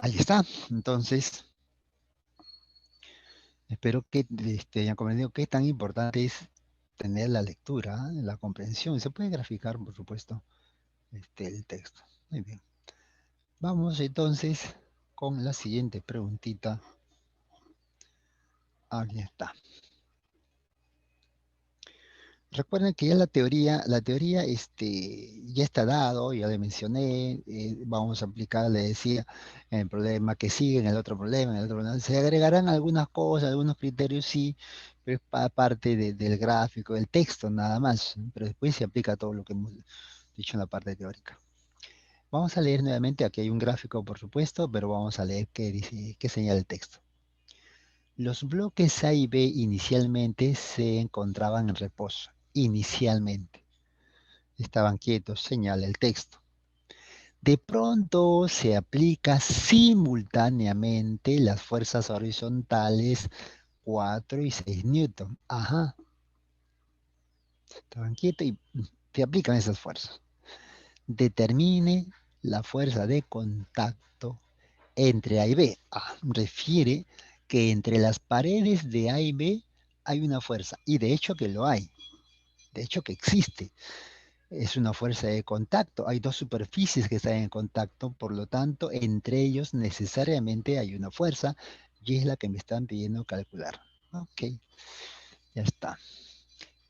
Ahí está. Entonces, espero que hayan comprendido qué tan importante es tener la lectura, la comprensión. Se puede graficar, por supuesto, el texto. Muy bien. Vamos entonces con la siguiente preguntita. Aquí está. Recuerden que ya la teoría ya está dado, ya le mencioné, vamos a aplicar, le decía, en el problema que sigue, en el otro problema, en el otro problema. Se agregarán algunas cosas, algunos criterios, sí, pero es parte del gráfico, del texto nada más, pero después se aplica todo lo que hemos dicho en la parte teórica. Vamos a leer nuevamente, aquí hay un gráfico por supuesto, pero vamos a leer qué dice, qué señala el texto. Los bloques A y B inicialmente se encontraban en reposo. Inicialmente. Estaban quietos, señala el texto. De pronto se aplica simultáneamente las fuerzas horizontales 4 y 6 newton. Ajá. Estaban quietos y se aplican esas fuerzas. Determine la fuerza de contacto entre A y B. Refiere que entre las paredes de A y B hay una fuerza, y de hecho que lo hay, de hecho que existe. Es una fuerza de contacto. Hay dos superficies que están en contacto, por lo tanto, entre ellos necesariamente hay una fuerza y es la que me están pidiendo calcular. Ok, ya está.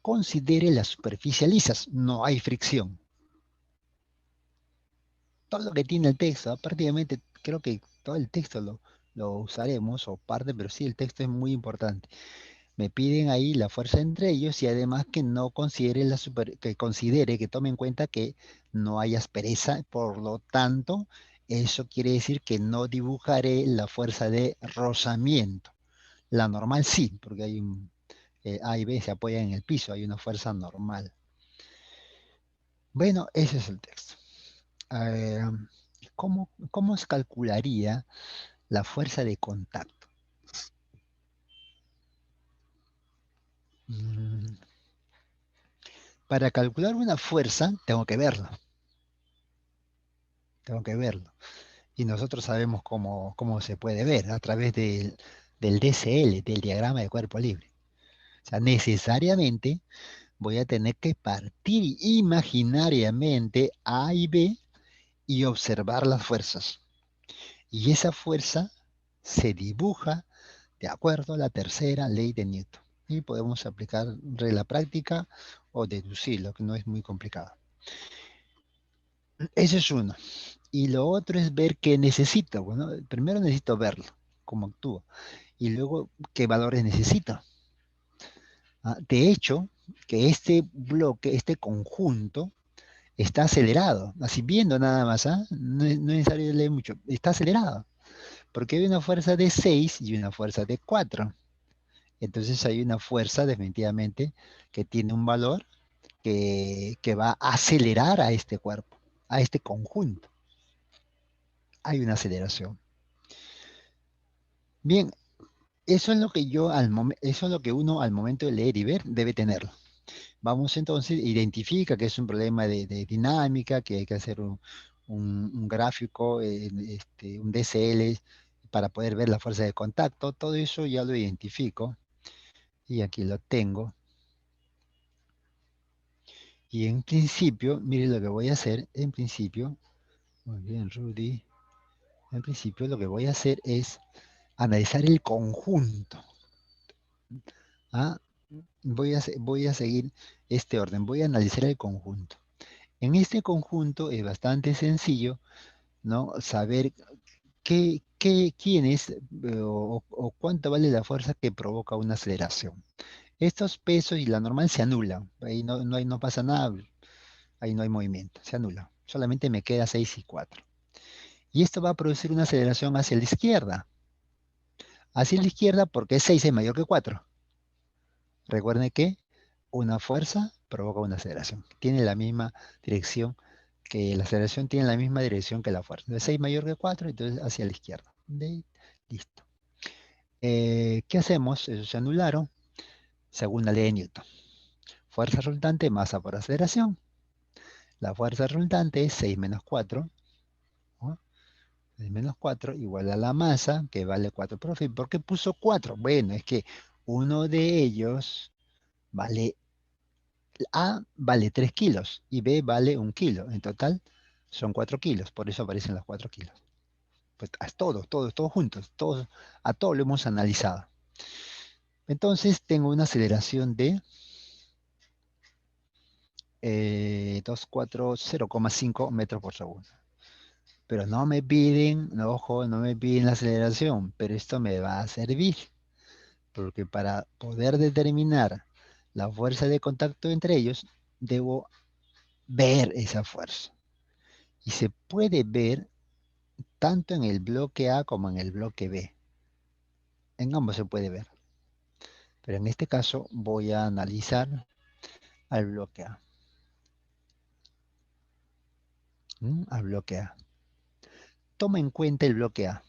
Considere las superficies lisas. No hay fricción. Todo lo que tiene el texto, prácticamente creo que todo el texto lo usaremos o parte, pero sí el texto es muy importante. Me piden ahí la fuerza entre ellos y además que no considere que considere, que tome en cuenta que no hay aspereza, por lo tanto, eso quiere decir que no dibujaré la fuerza de rozamiento. La normal sí, porque hay un A y B se apoyan en el piso, hay una fuerza normal. Bueno, ese es el texto. Eh, ¿cómo se calcularía la fuerza de contacto? Mm, Para calcular una fuerza, tengo que verla. Tengo que verlo. Y nosotros sabemos cómo se puede ver a través del DCL, del diagrama de cuerpo libre. O sea, necesariamente voy a tener que partir imaginariamente A y B y observar las fuerzas. Y esa fuerza se dibuja de acuerdo a la tercera ley de Newton. Y podemos aplicar regla práctica o deducirlo, que no es muy complicado. Ese es uno. Y lo otro es ver qué necesito. Bueno, primero necesito verlo, cómo actúa. Y luego qué valores necesito. De hecho, que este bloque, este conjunto, está acelerado. Así viendo nada más, no es necesario leer mucho. Está acelerado. Porque hay una fuerza de 6 y una fuerza de 4. Entonces hay una fuerza definitivamente que tiene un valor que va a acelerar a este cuerpo, a este conjunto. Hay una aceleración. Bien, eso es lo que eso es lo que uno al momento de leer y ver debe tenerlo. Vamos entonces, identifica que es un problema de dinámica, que hay que hacer un gráfico, un DCL para poder ver la fuerza de contacto. Todo eso ya lo identifico y aquí lo tengo. Y en principio, mire lo que voy a hacer. En principio, muy bien, Rudy. En principio lo que voy a hacer es analizar el conjunto. ¿Ah? Voy a seguir este orden. Voy a analizar el conjunto. En este conjunto es bastante sencillo, ¿no? Saber quién es o cuánto vale la fuerza que provoca una aceleración. Estos pesos y la normal se anulan. Ahí no pasa nada. Ahí no hay movimiento. Se anula. Solamente me queda 6 y 4. Y esto va a producir una aceleración hacia la izquierda. Hacia la izquierda porque 6 es mayor que 4. Recuerden que una fuerza provoca una aceleración. Tiene la misma dirección que la aceleración tiene la misma dirección que la fuerza. Entonces 6 mayor que 4, entonces hacia la izquierda. Listo. ¿Qué hacemos? Eso se anularon. Segunda ley de Newton. Fuerza resultante, masa por aceleración. La fuerza resultante es 6 menos 4. ¿No? 6 menos 4 igual a la masa, que vale 4 por phi. ¿Por qué puso 4? Bueno, es que uno de ellos vale A vale 3 kilos y B vale 1 kilo. En total son 4 kilos, por eso aparecen los 4 kilos. Pues todos juntos, a todos lo hemos analizado. Entonces tengo una aceleración de 0,5 metros por segundo. Pero no me piden, no, ojo, no me piden la aceleración, pero esto me va a servir, porque para poder determinar la fuerza de contacto entre ellos, debo ver esa fuerza. Y se puede ver tanto en el bloque A como en el bloque B. En ambos se puede ver. Pero en este caso voy a analizar al bloque A. Al bloque A. Toma en cuenta el bloque A.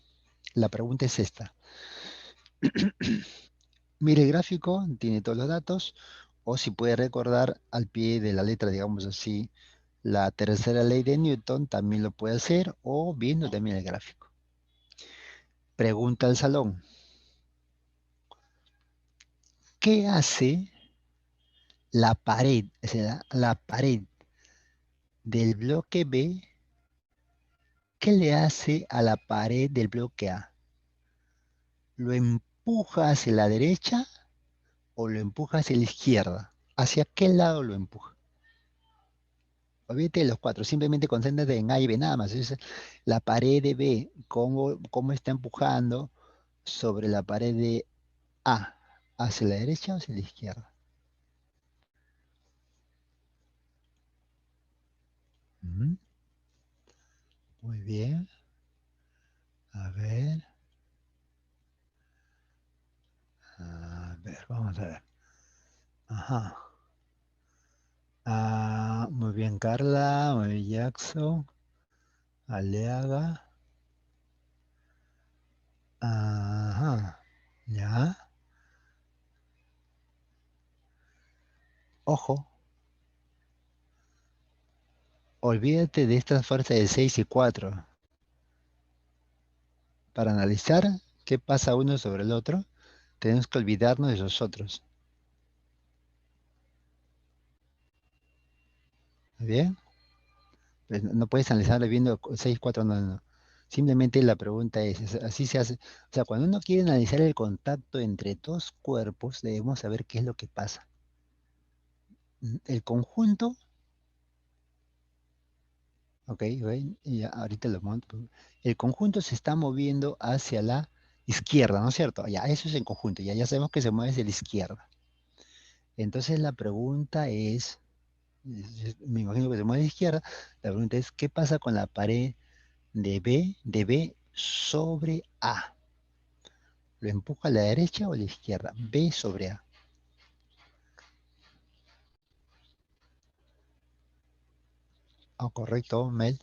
La pregunta es esta. Mire el gráfico, tiene todos los datos, o si puede recordar al pie de la letra, digamos así, la tercera ley de Newton, también lo puede hacer, o viendo también el gráfico. Pregunta al salón. ¿qué hace la pared, o sea, la pared del bloque B? ¿Qué le hace a la pared del bloque A? ¿Lo empuja hacia la derecha o lo empuja hacia la izquierda? ¿Hacia qué lado lo empuja? Olvídate de los cuatro, simplemente concéntrate en A y B nada más. Es la pared de B, cómo está empujando sobre la pared de A, hacia la derecha o hacia la izquierda. Ujú. Muy bien. A ver, vamos a ver. Ajá. Muy bien, Carla, muy bien, Jackson, Aleaga. Ajá. Ya. Ojo, olvídate de estas fuerzas de 6 y 4. Para analizar qué pasa uno sobre el otro, tenemos que olvidarnos de los otros. ¿Muy bien? Pues no puedes analizar viendo 6 4 no, no. Simplemente la pregunta es, así se hace. O sea, cuando uno quiere analizar el contacto entre dos cuerpos, debemos saber qué es lo que pasa. El conjunto, ok, y ahorita lo monto. El conjunto se está moviendo hacia la izquierda, ¿no es cierto? Ya, eso es el conjunto, ya sabemos que se mueve hacia la izquierda. Entonces la pregunta me imagino que se mueve a la izquierda, la pregunta es, ¿qué pasa con la pared de B sobre A? ¿Lo empuja a la derecha o a la izquierda? B sobre A. Correcto, Mel.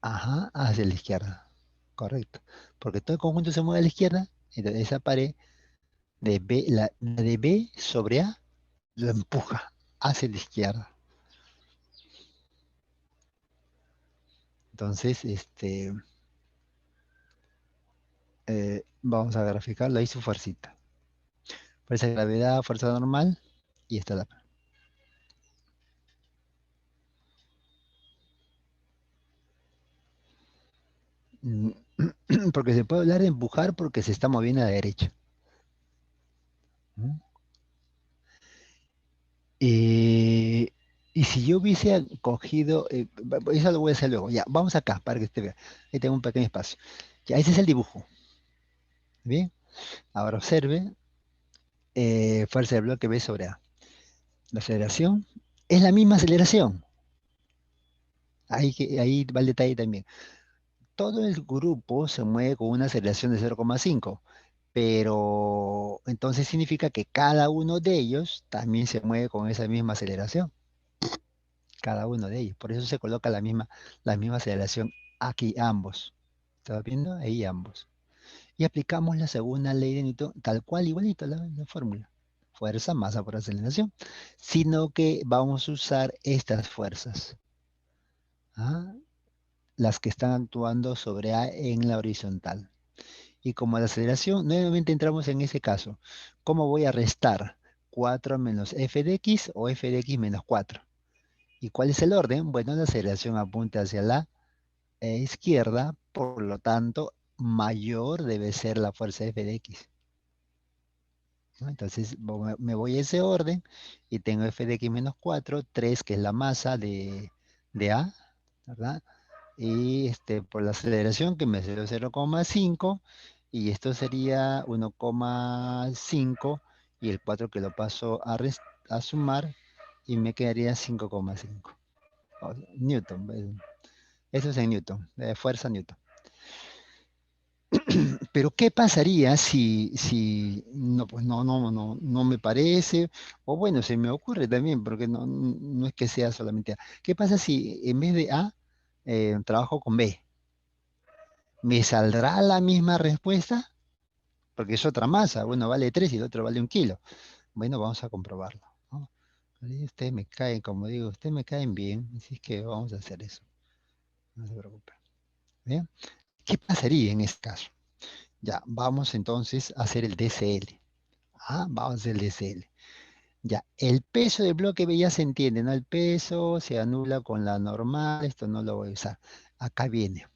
Ajá, hacia la izquierda. Correcto. Porque todo el conjunto se mueve a la izquierda, entonces esa pared de B, la de B sobre A, lo empuja hacia la izquierda. Entonces, vamos a graficarlo ahí su fuercita. Fuerza de gravedad, fuerza normal, y esta la. Mm, Porque se puede hablar de empujar porque se está moviendo a la derecha. ¿Mm? Eh, y si yo hubiese cogido, eso lo voy a hacer luego. Ya, vamos acá para que usted vea. Ahí tengo un pequeño espacio. Ya, ese es el dibujo. Bien, ahora observe fuerza de bloque B sobre A. La aceleración es la misma aceleración. Ahí va el detalle también. Todo el grupo se mueve con una aceleración de 0,5, pero entonces significa que cada uno de ellos también se mueve con esa misma aceleración, cada uno de ellos. Por eso se coloca la misma aceleración aquí ambos. ¿Estás viendo? Ahí ambos. Y aplicamos la segunda ley de Newton, tal cual, igualito la fórmula. Fuerza, masa por aceleración. Sino que vamos a usar estas fuerzas. ¿Ah? Las que están actuando sobre A en la horizontal. Y como la aceleración, nuevamente entramos en ese caso. ¿Cómo voy a restar 4 menos f de x o f de x menos 4? ¿Y cuál es el orden? Bueno, la aceleración apunta hacia la izquierda, por lo tanto, mayor debe ser la fuerza f de x. ¿No? Entonces me voy a ese orden y tengo f de x menos 4, 3 que es la masa de A, ¿verdad? Y por la aceleración que me dio 0,5 y esto sería 1,5 y el 4 que lo paso a sumar y me quedaría 5,5. Newton, eso es en Newton, fuerza Newton. Pero ¿qué pasaría si no, pues no me parece? O bueno, se me ocurre también, porque no es que sea solamente A. ¿Qué pasa si en vez de A trabajo con B? ¿Me saldrá la misma respuesta? Porque es otra masa, uno vale 3 y el otro vale 1 kilo. Bueno, vamos a comprobarlo, ¿no? Y ustedes me caen, como digo, ustedes me caen bien, así es que vamos a hacer eso. No se preocupen. ¿Bien? ¿Qué pasaría en este caso? Ya, vamos entonces a hacer el DCL. Ah, vamos a hacer el SL. Ya, el peso del bloque B ya se entiende, ¿no? El peso se anula con la normal, esto no lo voy a usar. Acá viene.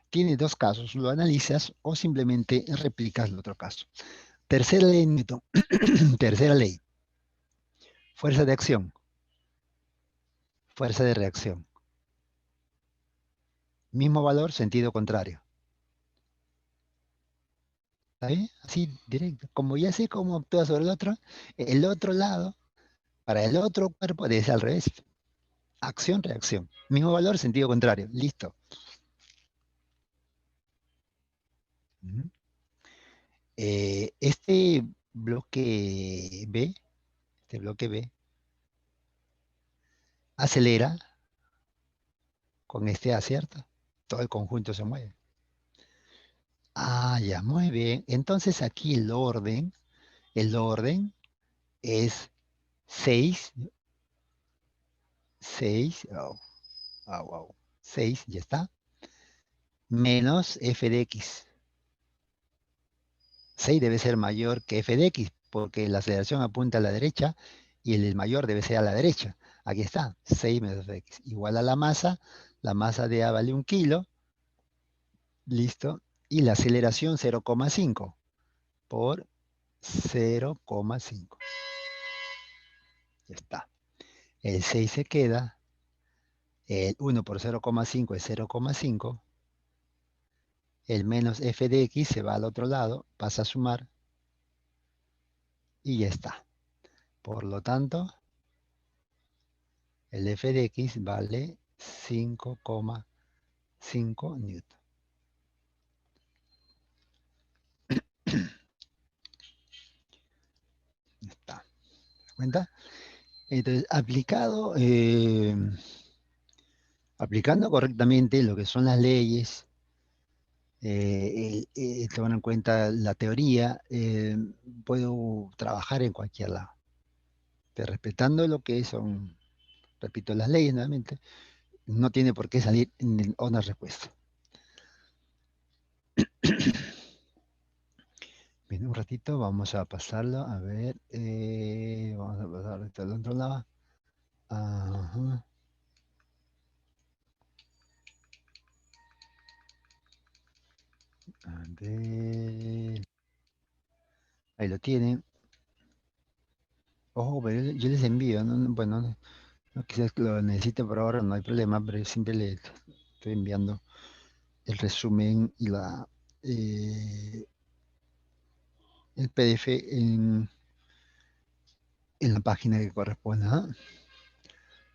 Tiene dos casos, lo analizas o simplemente replicas el otro caso. Tercera ley de Newton. Tercera ley. Fuerza de acción, fuerza de reacción. Mismo valor, sentido contrario. ¿Está bien? Así, directo. Como ya sé cómo actúa sobre el otro lado, para el otro cuerpo, debe ser al revés. Acción, reacción. Mismo valor, sentido contrario. Listo. Ujú. Este bloque B, este bloque B, acelera con este A, ¿cierto? Todo el conjunto se mueve. Ah, ya, muy bien. Entonces aquí el orden es 6, 6, oh, oh, oh, 6, ya está, menos f de x. 6 debe ser mayor que f de x, porque la aceleración apunta a la derecha y el mayor debe ser a la derecha. Aquí está, 6 menos f de x, igual a la masa de A vale 1 kilo, listo, y la aceleración 0,5 por 0,5. Ya está. El 6 se queda, el 1 por 0,5 es 0,5, el menos f de x se va al otro lado, pasa a sumar y ya está. Por lo tanto, el f de x vale 5,5 newton. Ya está. ¿Te das cuenta? Entonces, aplicando correctamente lo que son las leyes, tomando en cuenta la teoría, puedo trabajar en cualquier lado. Pero respetando lo que son, repito, las leyes nuevamente, no tiene por qué salir en una respuesta. Bien, un ratito, vamos a pasarlo, a ver, vamos a pasar esto al otro lado. Ajá, a ver, ahí lo tienen. Ojo, pero yo les envío, bueno, quizás lo necesite por ahora, no hay problema, pero yo siempre les estoy enviando el resumen y eh, el PDF en la página que corresponda. ¿Ah?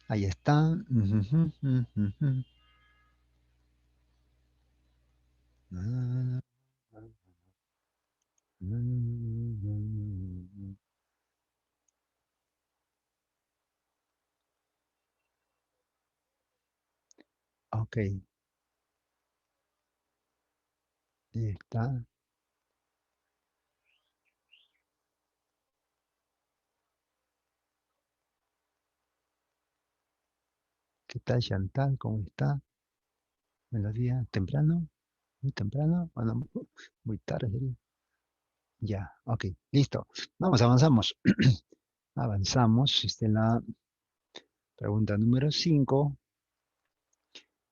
Ahí está. Ujujú, ujujú. Ok, ahí está. ¿Qué tal, Chantal? ¿Cómo está? Buenos días. ¿Temprano? ¿Muy temprano? Bueno, muy tarde sería. Ya, ok, listo. Vamos, avanzamos. Avanzamos. Esta es la pregunta número 5.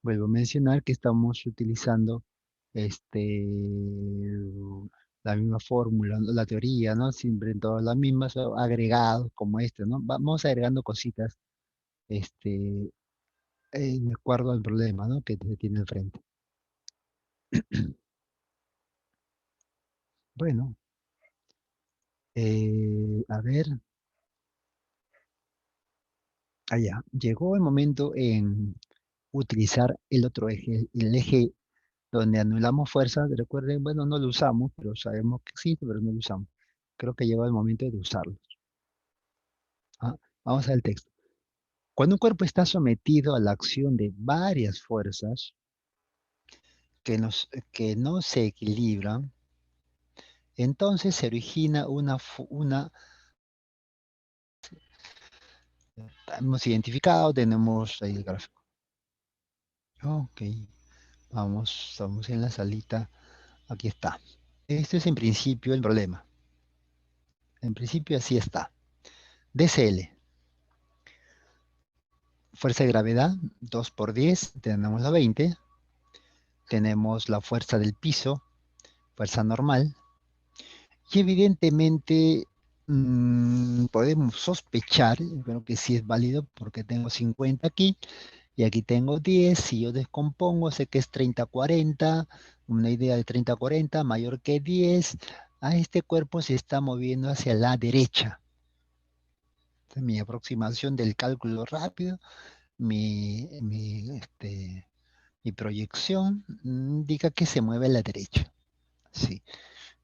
Vuelvo a mencionar que estamos utilizando este, la misma fórmula, ¿no? La teoría, ¿no? Siempre en todas las mismas, o agregados como este, ¿no? Vamos agregando cositas, este, de acuerdo al problema, ¿no? Que se tiene enfrente. Bueno, a ver, allá. Llegó el momento en utilizar el otro eje, el eje donde anulamos fuerza. Recuerden, bueno, no lo usamos, pero sabemos que existe, pero no lo usamos. Creo que llegó el momento de usarlo. Ah, vamos al texto. Cuando un cuerpo está sometido a la acción de varias fuerzas que no se equilibran, entonces se origina hemos identificado, tenemos ahí el gráfico. Ok, vamos, estamos en la salita, aquí está. Este es en principio el problema. En principio así está. DCL, fuerza de gravedad, 2 por 10, tenemos la 20. Tenemos la fuerza del piso, fuerza normal. Y evidentemente podemos sospechar, yo creo que sí es válido porque tengo 50 aquí y aquí tengo 10. Si yo descompongo, sé que es 30-40, una idea de 30-40 mayor que 10. A este cuerpo se está moviendo hacia la derecha. Esta es mi aproximación del cálculo rápido, mi proyección indica que se mueve a la derecha. Sí.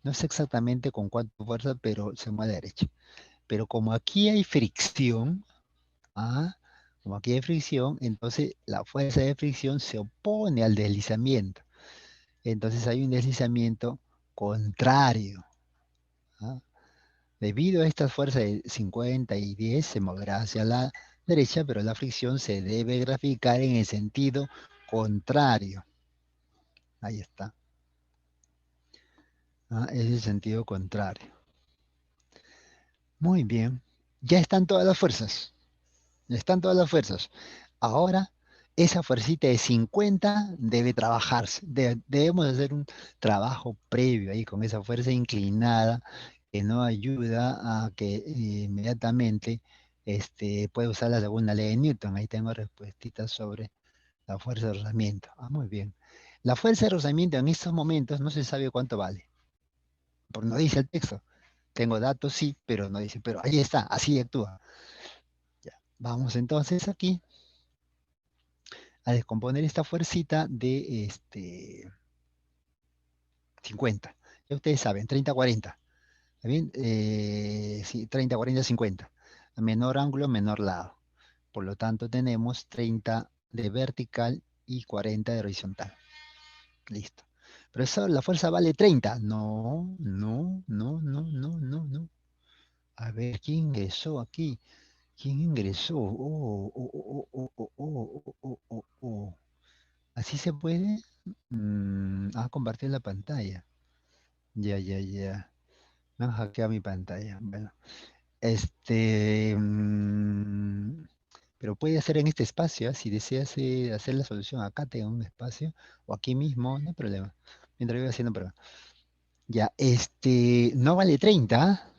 No sé exactamente con cuánta fuerza, pero se mueve a la derecha. Pero como aquí hay fricción, ¿ah? Como aquí hay fricción, entonces la fuerza de fricción se opone al deslizamiento. Entonces hay un deslizamiento contrario. ¿Ah? Debido a esta fuerza de 50 y 10 se moverá hacia la derecha, pero la fricción se debe graficar en el sentido contrario. Ahí está. ¿Ah? Es el sentido contrario. Muy bien. Ya están todas las fuerzas. Ya están todas las fuerzas. Ahora, esa fuercita de 50 debe trabajarse. Debemos hacer un trabajo previo ahí con esa fuerza inclinada que no ayuda a que inmediatamente pueda usar la segunda ley de Newton. Ahí tengo respuestitas sobre la fuerza de rozamiento. Ah, muy bien. La fuerza de rozamiento en estos momentos no se sabe cuánto vale, porque no dice el texto. Tengo datos, sí, pero no dice. Pero ahí está, así actúa. Ya. Vamos entonces aquí a descomponer esta fuercita de 50. Ya ustedes saben, 30-40. ¿Está bien? Sí, 30-40-50. A menor ángulo, menor lado. Por lo tanto, tenemos 30 de vertical y 40 de horizontal. Listo. Profesor, la fuerza vale 30. No, no, no, no, no, no, no. A ver, ¿quién ingresó aquí? ¿Quién ingresó? Oh, oh, oh, oh, oh, oh, oh, oh, oh, oh. ¿Así se puede? Compartir la pantalla. Ya, ya, ya. Me han hackeado mi pantalla. Bueno, pero puede hacer en este espacio, ¿ah? Si deseas hacer la solución acá, tengo un espacio, o aquí mismo, no hay problema. Mientras yo voy haciendo prueba. Ya, no vale 30, ¿ah?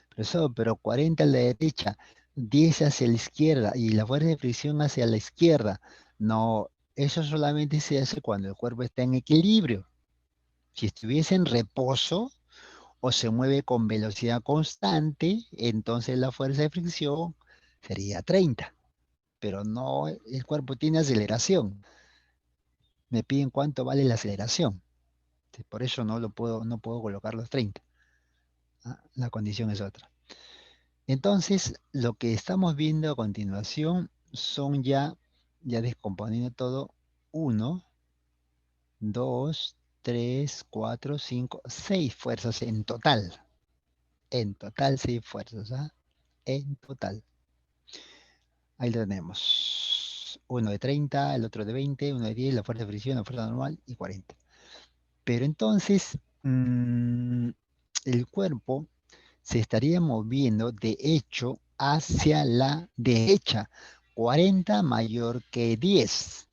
Profesor, pero 40 a la derecha, 10 hacia la izquierda y la fuerza de fricción hacia la izquierda. No, eso solamente se hace cuando el cuerpo está en equilibrio. Si estuviese en reposo o se mueve con velocidad constante, entonces la fuerza de fricción sería 30. Pero no, el cuerpo tiene aceleración. Me piden cuánto vale la aceleración. Por eso no puedo colocar los 30. La condición es otra. Entonces, lo que estamos viendo a continuación son ya descomponiendo todo, 1, 2, 3, 4, 5, 6 fuerzas en total. En total, 6 fuerzas, ¿ah? En total. Ahí lo tenemos. Uno de 30, el otro de 20, uno de 10, la fuerza de fricción, la fuerza normal y 40. Pero entonces, el cuerpo se estaría moviendo de hecho hacia la derecha, 40 mayor que 10.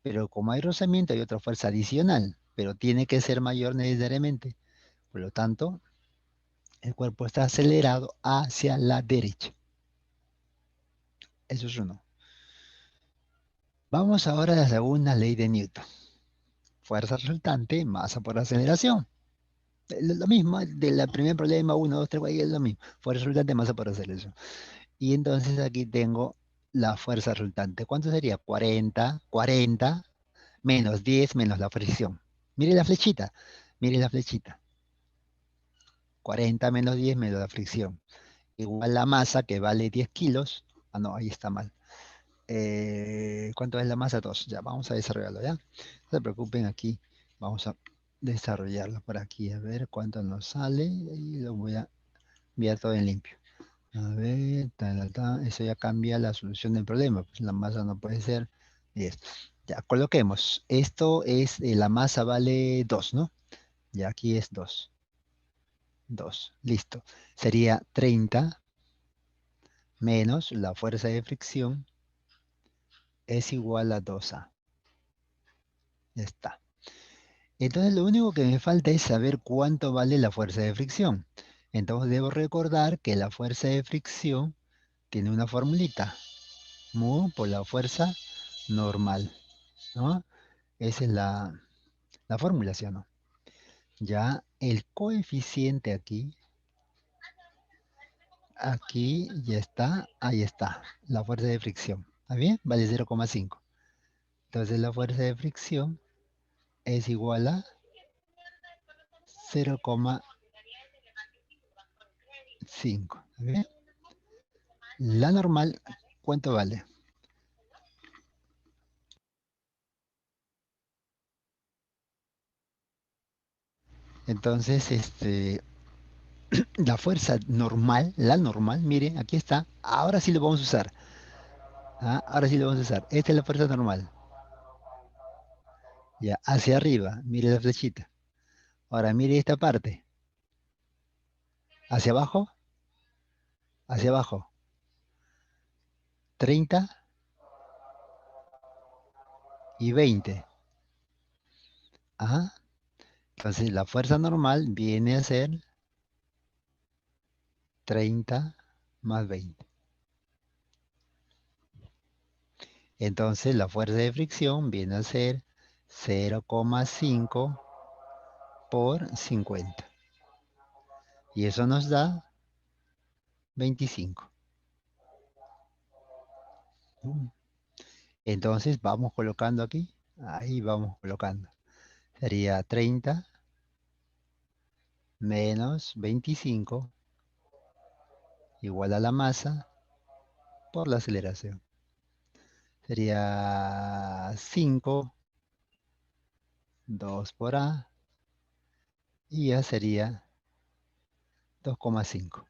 Pero como hay rozamiento, hay otra fuerza adicional, pero tiene que ser mayor necesariamente. Por lo tanto, el cuerpo está acelerado hacia la derecha. Eso es uno. Vamos ahora a la segunda ley de Newton. Fuerza resultante, masa por aceleración. Lo mismo, del primer problema, 1, 2, 3, es lo mismo. Fuerza resultante, masa por aceleración. Y entonces aquí tengo la fuerza resultante. ¿Cuánto sería? 40, 40, menos 10, menos la fricción. Mire la flechita, mire la flechita. 40 menos 10 menos la fricción. Igual la masa que vale 10 kilos. Ah, no, ahí está mal. ¿Cuánto es la masa? 2. Ya, vamos a desarrollarlo, ¿ya? No se preocupen aquí. Vamos a desarrollarlo por aquí. A ver cuánto nos sale. Y lo voy a enviar todo en limpio. A ver, eso ya cambia la solución del problema. Pues la masa no puede ser 10. Ya, coloquemos. Esto es, la masa vale 2, ¿no? Ya aquí es 2. 2. Listo. Sería 30 menos la fuerza de fricción es igual a 2A. Ya está. Entonces lo único que me falta es saber cuánto vale la fuerza de fricción. Entonces debo recordar que la fuerza de fricción tiene una formulita. Mu por la fuerza normal, ¿no? Esa es la fórmula, ¿sí o no? Ya el coeficiente aquí ya está, ahí está, la fuerza de fricción. ¿Está bien? Vale 0,5. Entonces la fuerza de fricción es igual a 0,5. ¿Está bien? La normal, ¿cuánto vale? Entonces, la fuerza normal, la normal, mire, aquí está. Ahora sí lo vamos a usar. ¿Ah? Ahora sí lo vamos a usar. Esta es la fuerza normal. Ya, hacia arriba, mire la flechita. Ahora mire esta parte. Hacia abajo, hacia abajo. 30 y 20. Ajá. Entonces la fuerza normal viene a ser 30 más 20. Entonces la fuerza de fricción viene a ser 0,5 por 50. Y eso nos da 25. Mm. Entonces vamos colocando aquí. Ahí vamos colocando. Sería 30 menos 25 igual a la masa por la aceleración. Sería 5, 2 por A, y ya sería 2,5.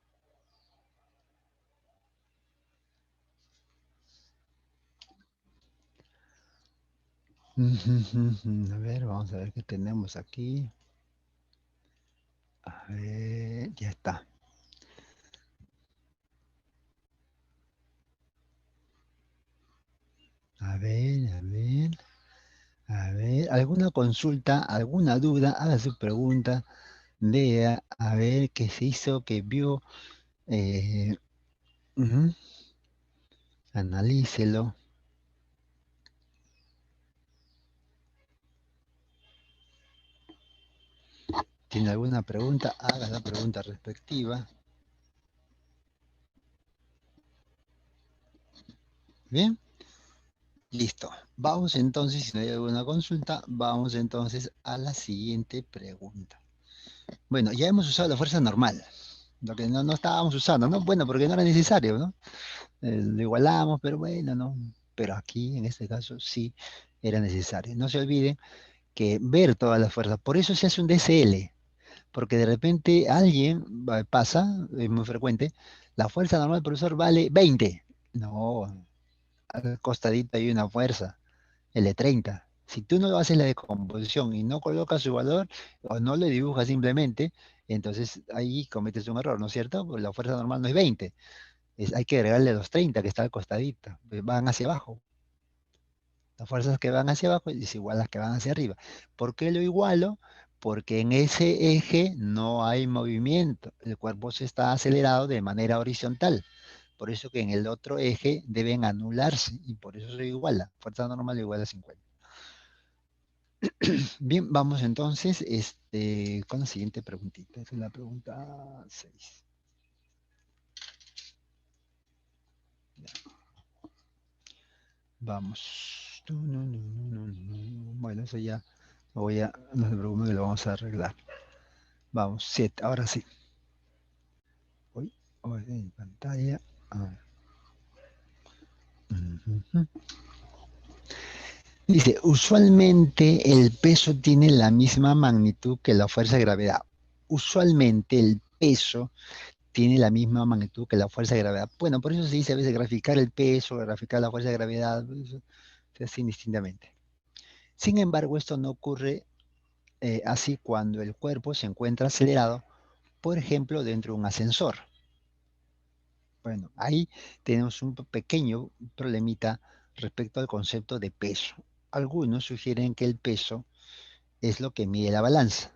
A ver, vamos a ver qué tenemos aquí. A ver, ya está. A ver, a ver, a ver. ¿Alguna consulta, alguna duda? Haga su pregunta. Vea, a ver qué se hizo, qué vio. eh, ujú, Analícelo. ¿Tiene alguna pregunta? Haga la pregunta respectiva. Bien, listo. Vamos entonces, si no hay alguna consulta, vamos entonces a la siguiente pregunta. Bueno, ya hemos usado la fuerza normal, lo que no estábamos usando, ¿no? Bueno, porque no era necesario, ¿no? Lo igualamos, pero bueno, no. Pero aquí, en este caso, sí era necesario. No se olviden que ver todas las fuerzas, por eso se hace un DSL, porque de repente alguien pasa, es muy frecuente, la fuerza normal, profesor, vale 20. No, al costadito hay una fuerza, el de 30. Si tú no haces la decomposición y no colocas su valor o no le dibujas simplemente, entonces ahí cometes un error, ¿no es cierto? Porque la fuerza normal no es 20, hay que agregarle los 30 que está al costadito, van hacia abajo. Las fuerzas que van hacia abajo es igual a las que van hacia arriba. ¿Por qué lo igualo? Porque en ese eje no hay movimiento, el cuerpo se está acelerado de manera horizontal. Por eso que en el otro eje deben anularse y por eso se iguala. Fuerza normal igual a 50. Bien, vamos entonces con la siguiente preguntita. Esa es la pregunta 6. Vamos. Bueno, eso ya no se preocupen que lo vamos a arreglar. Vamos, 7, ahora sí. Hoy, en pantalla. Ah. Ujú. Dice, usualmente el peso tiene la misma magnitud que la fuerza de gravedad. Usualmente el peso tiene la misma magnitud que la fuerza de gravedad. Bueno, por eso se dice a veces graficar el peso, graficar la fuerza de gravedad, eso se hace indistintamente. Sin embargo, esto no ocurre así cuando el cuerpo se encuentra acelerado por ejemplo, dentro de un ascensor. Bueno, ahí tenemos un pequeño problemita respecto al concepto de peso. Algunos sugieren que el peso es lo que mide la balanza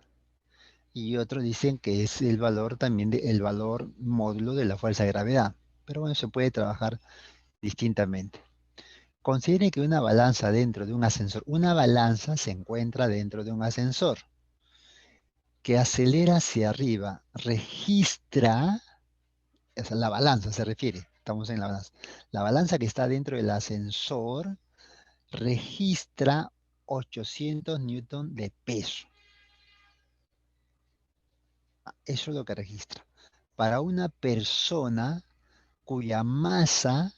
y otros dicen que es el valor también el valor módulo de la fuerza de gravedad. Pero bueno, se puede trabajar distintamente. Considere que una balanza dentro de un ascensor, una balanza se encuentra dentro de un ascensor que acelera hacia arriba, registra, esa es la balanza se refiere, estamos en la balanza. La balanza que está dentro del ascensor registra 800 newton de peso. Eso es lo que registra. Para una persona cuya masa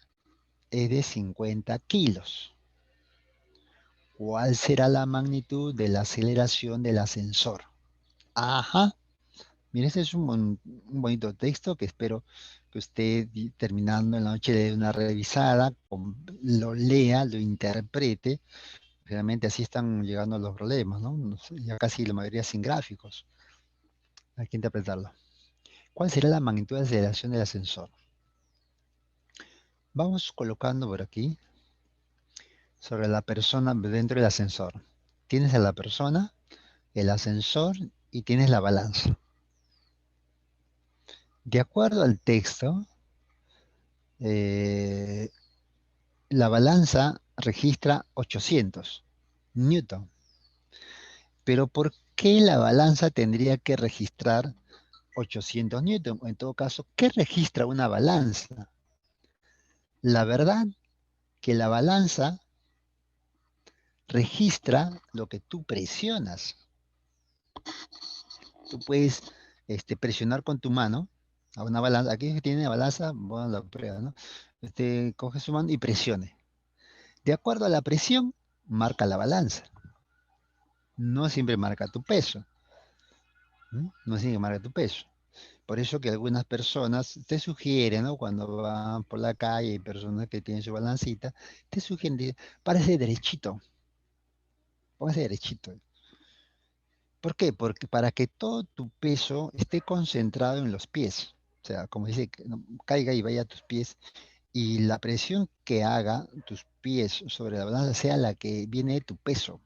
es de 50 kilos. ¿Cuál será la magnitud de la aceleración del ascensor? Ajá. Mire, este es un bonito texto que espero que usted, terminando en la noche, le dé una revisada, lo lea, lo interprete. Realmente así están llegando los problemas, ¿no? No sé, ya casi la mayoría sin gráficos. Hay que interpretarlo. ¿Cuál será la magnitud de aceleración del ascensor? Vamos colocando por aquí sobre la persona dentro del ascensor. Tienes a la persona, el ascensor y tienes la balanza. De acuerdo al texto, eh, la balanza registra 800 newton. Pero ¿por qué la balanza tendría que registrar 800 newton? O en todo caso, ¿qué registra una balanza? La verdad que la balanza registra lo que tú presionas. Tú puedes presionar con tu mano a una balanza. Aquí que tiene balanza, bueno, la prueba, ¿no? Coge su mano y presione. De acuerdo a la presión, marca la balanza. No siempre marca tu peso. No siempre marca tu peso. Por eso que algunas personas te sugieren, ¿no? Cuando van por la calle, hay personas que tienen su balancita, te sugieren, párese derechito, póngase derechito. ¿Por qué? Porque para que todo tu peso esté concentrado en los pies. O sea, como dice, que no caiga y vaya a tus pies. Y la presión que haga tus pies sobre la balanza sea la que viene de tu peso.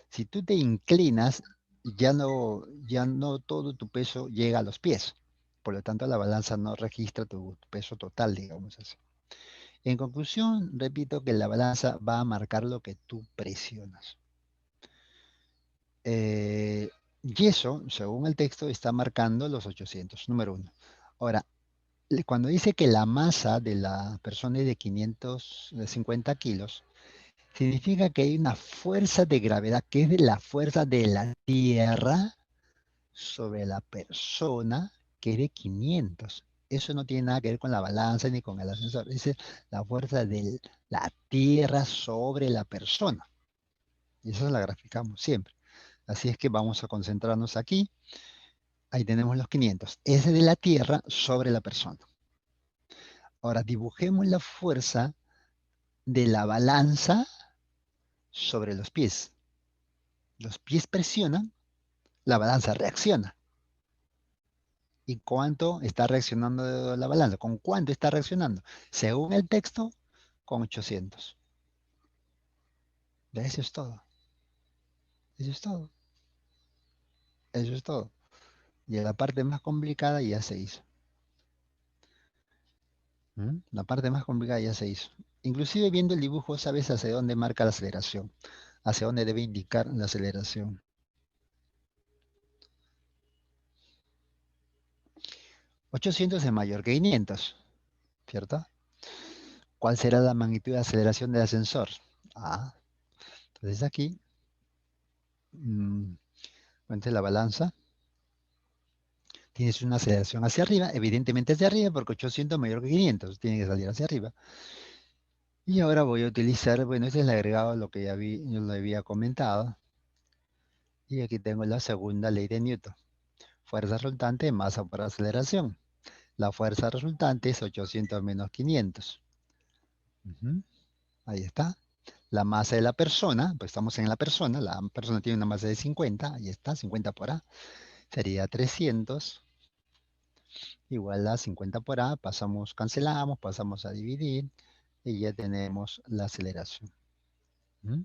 Si tú te inclinas, ya no todo tu peso llega a los pies. Por lo tanto, la balanza no registra tu peso total, digamos así. En conclusión, repito que la balanza va a marcar lo que tú presionas. Eh, y eso, según el texto, está marcando los 800, número uno. Ahora, cuando dice que la masa de la persona es de 550 kilos, significa que hay una fuerza de gravedad que es de la fuerza de la Tierra sobre la persona que es de 500. Eso no tiene nada que ver con la balanza ni con el ascensor. Esa es la fuerza de la Tierra sobre la persona. Y eso la graficamos siempre. Así es que vamos a concentrarnos aquí. Ahí tenemos los 500. Ese de la Tierra sobre la persona. Ahora dibujemos la fuerza de la balanza sobre los pies. Los pies presionan, la balanza reacciona. ¿Y cuánto está reaccionando la balanza? ¿Con cuánto está reaccionando? Según el texto, con 800. Ya eso es todo. Eso es todo. Eso es todo. Y la parte más complicada ya se hizo. La parte más complicada ya se hizo. Inclusive viendo el dibujo sabes hacia dónde marca la aceleración, hacia dónde debe indicar la aceleración. 800 es mayor que 500, ¿cierto? ¿Cuál será la magnitud de aceleración del ascensor? Ah, entonces aquí, mm, entonces la balanza, tienes una aceleración hacia arriba, evidentemente hacia arriba, porque 800 es mayor que 500, tiene que salir hacia arriba. Y ahora voy a utilizar, bueno, este es el agregado a lo que yo lo había comentado. Y aquí tengo la segunda ley de Newton. Fuerza resultante, masa por aceleración. La fuerza resultante es 800 menos 500. Ujú, ahí está. La masa de la persona, pues estamos en la persona tiene una masa de 50, ahí está, 50 por A, sería 300 igual a 50 por A, pasamos, cancelamos, pasamos a dividir y ya tenemos la aceleración. ¿Mm?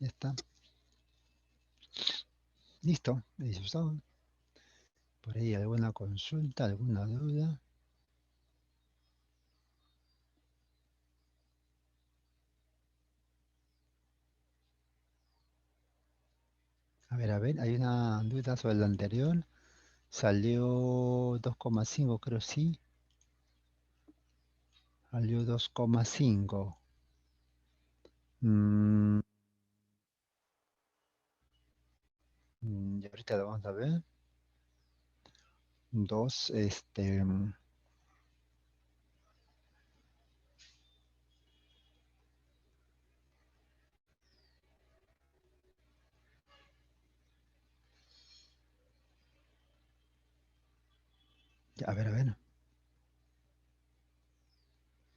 Ya está. Listo. Eso es todo. Por ahí alguna consulta, alguna duda. A ver, hay una duda sobre la anterior. Salió 2,5, creo sí. Salió 2,5. Mm, y ahorita lo vamos a ver. 2, a ver, a ver.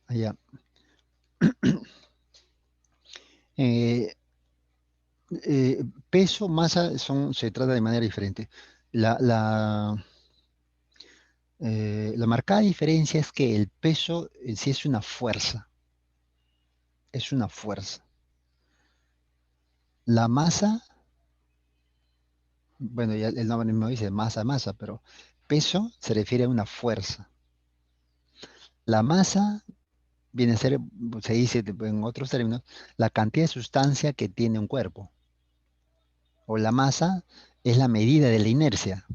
Allá. Eh, Peso, masa se trata de manera diferente. La, la, la marcada diferencia es que el peso en sí es una fuerza. La masa, bueno, ya el nombre mismo dice masa, masa, pero peso se refiere a una fuerza. La masa viene a ser, se dice en otros términos, la cantidad de sustancia que tiene un cuerpo. O la masa es la medida de la inercia.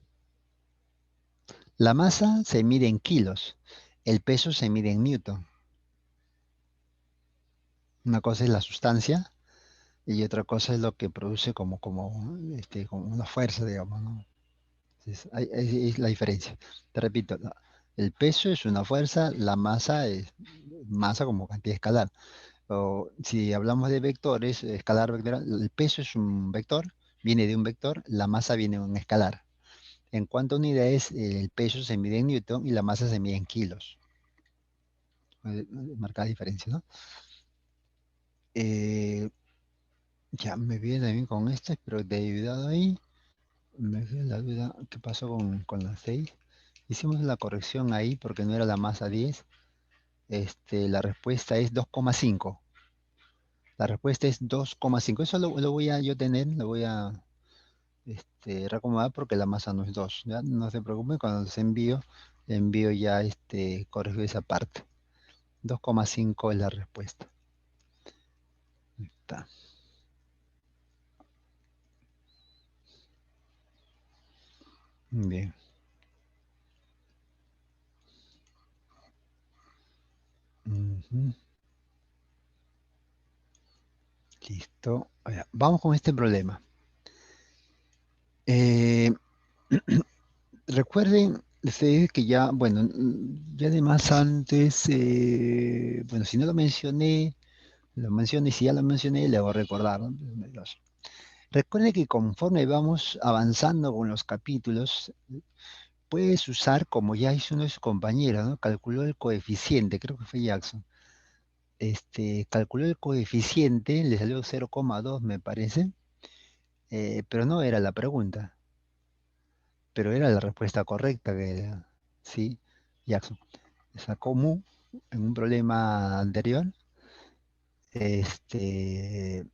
La masa se mide en kilos, el peso se mide en newton. Una cosa es la sustancia y otra cosa es lo que produce como una fuerza, digamos, ¿no? Es la diferencia. Te repito, el peso es una fuerza, la masa es masa como cantidad escalar. O si hablamos de vectores, escalar, vectorial, el peso es un vector, viene de un vector, la masa viene de un escalar. En cuanto a unidades, el peso se mide en newton y la masa se mide en kilos. Marcada diferencia, ¿no? Eh, ya me viene también con esto, espero que te haya ayudado ahí. Me queda la duda, ¿qué pasó con la 6? Hicimos la corrección ahí porque no era la masa 10. La respuesta es 2,5. La respuesta es 2,5. Eso lo voy a yo tener, lo voy a reacomodar porque la masa no es 2. ¿Ya? No se preocupen, cuando se envío, le envío ya corregir esa parte. 2,5 es la respuesta. Está. Bien. Ujú. Listo. Ahora, vamos con este problema. Eh, Recuerden ustedes que ya, bueno, ya además antes, bueno, si no lo mencioné, si ya lo mencioné, le voy a recordar, ¿no? Recuerden que conforme vamos avanzando con los capítulos, puedes usar, como ya hizo uno de sus compañeros, ¿no? Calculó el coeficiente, creo que fue Jackson. Calculó el coeficiente, le salió 0,2 me parece, pero no era la pregunta, pero era la respuesta correcta sí, Jackson. Sacó mu en un problema anterior. Este,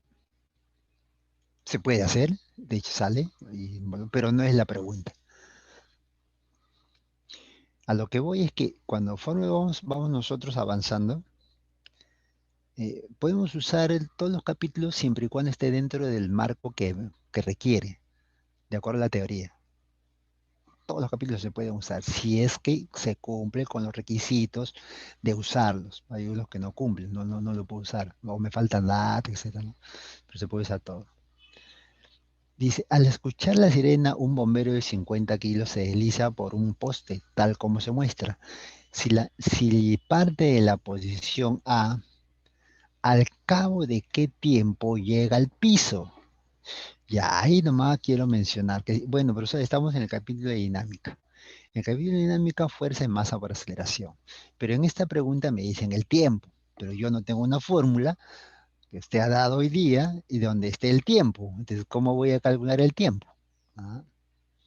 Se puede hacer, de hecho sale, bueno, pero no es la pregunta. A lo que voy es que cuando vamos nosotros avanzando, podemos usar todos los capítulos siempre y cuando esté dentro del marco que requiere, de acuerdo a la teoría. Todos los capítulos se pueden usar si es que se cumple con los requisitos de usarlos. Hay unos que no cumplen, no lo puedo usar, o me faltan datos, etcétera, ¿no? Pero se puede usar todo. Dice, al escuchar la sirena, un bombero de 50 kilos se desliza por un poste, tal como se muestra. Si parte de la posición A, ¿al cabo de qué tiempo llega al piso? Ya ahí nomás quiero mencionar que, bueno, pero estamos en el capítulo de dinámica. En el capítulo de dinámica, fuerza y masa por aceleración. Pero en esta pregunta me dicen el tiempo, pero yo no tengo una fórmula que usted ha dado hoy día y donde esté el tiempo. Entonces, ¿cómo voy a calcular el tiempo? ¿Ah?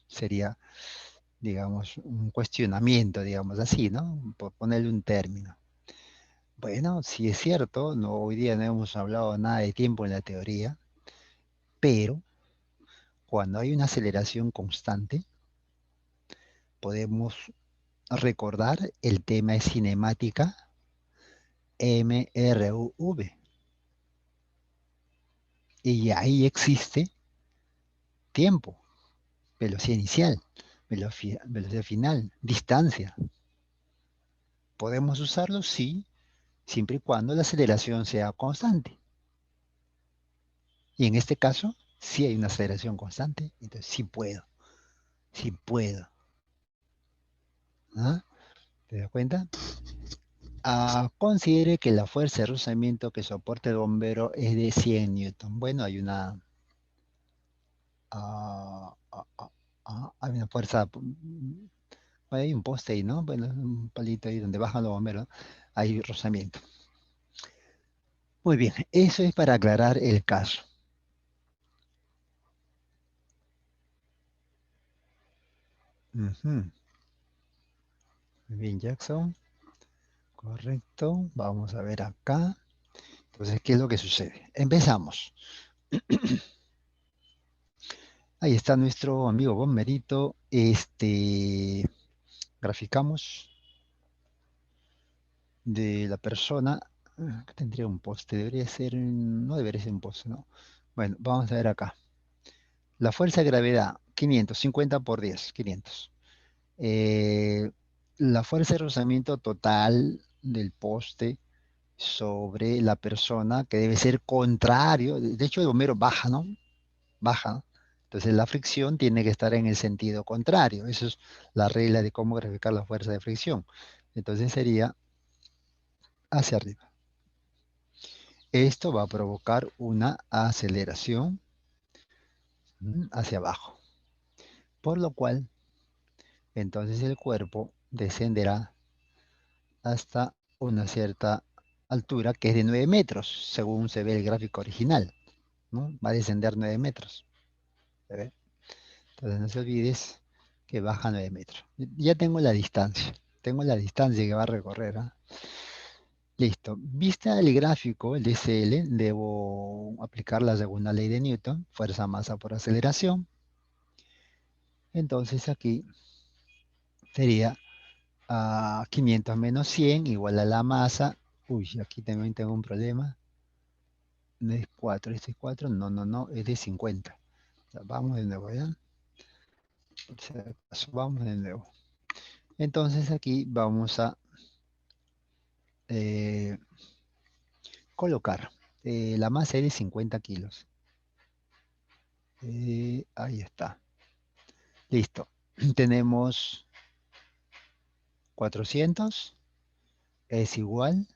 Sería, digamos, un cuestionamiento, digamos así, ¿no? Por ponerle un término. Bueno, sí es cierto, no, hoy día no hemos hablado nada de tiempo en la teoría, pero cuando hay una aceleración constante, podemos recordar el tema de cinemática MRV. Y ahí existe tiempo, velocidad inicial, velocidad final, distancia. ¿Podemos usarlo? Sí, siempre y cuando la aceleración sea constante. Y en este caso, sí hay una aceleración constante, entonces sí puedo, sí puedo. ¿Ah? ¿Te das cuenta? Considere que la fuerza de rozamiento que soporta el bombero es de 100 newton. Bueno, hay una fuerza, hay un poste ahí, ¿no? Bueno, un palito ahí donde bajan los bomberos, hay rozamiento. Muy bien, eso es para aclarar el caso. Ujú. Muy bien, Jackson. Correcto. Vamos a ver acá. Entonces, ¿qué es lo que sucede? Empezamos. Ahí está nuestro amigo bomberito. Graficamos de la persona. Que tendría un poste, debería ser, no debería ser un poste, ¿no? Bueno, vamos a ver acá. La fuerza de gravedad, 500, 50 por 10, 500. Eh, la fuerza de rozamiento total del poste sobre la persona, que debe ser contrario. De hecho, el bombero baja, ¿no? Baja, ¿no? Entonces la fricción tiene que estar en el sentido contrario. Esa es la regla de cómo graficar la fuerza de fricción. Entonces sería hacia arriba. Esto va a provocar una aceleración hacia abajo, por lo cual entonces el cuerpo descenderá hasta una cierta altura que es de 9 metros, según se ve el gráfico original, ¿no? Va a descender 9 metros. ¿Se ve? Entonces no se olvides que baja 9 metros. Ya tengo la distancia que va a recorrer. ¿Ah? Listo. Vista el gráfico, el DCL, debo aplicar la segunda ley de Newton, fuerza masa por aceleración. Entonces aquí sería 500 menos 100 igual a la masa. Uy, aquí también tengo un problema. No es 4, este es 4. No, no, no, es de 50. Ya, vamos de nuevo, ¿ya? Por si acaso, vamos de nuevo. Entonces aquí vamos a eh, colocar la masa es de 50 kilos. Ahí está. Listo. Tenemos 400 es igual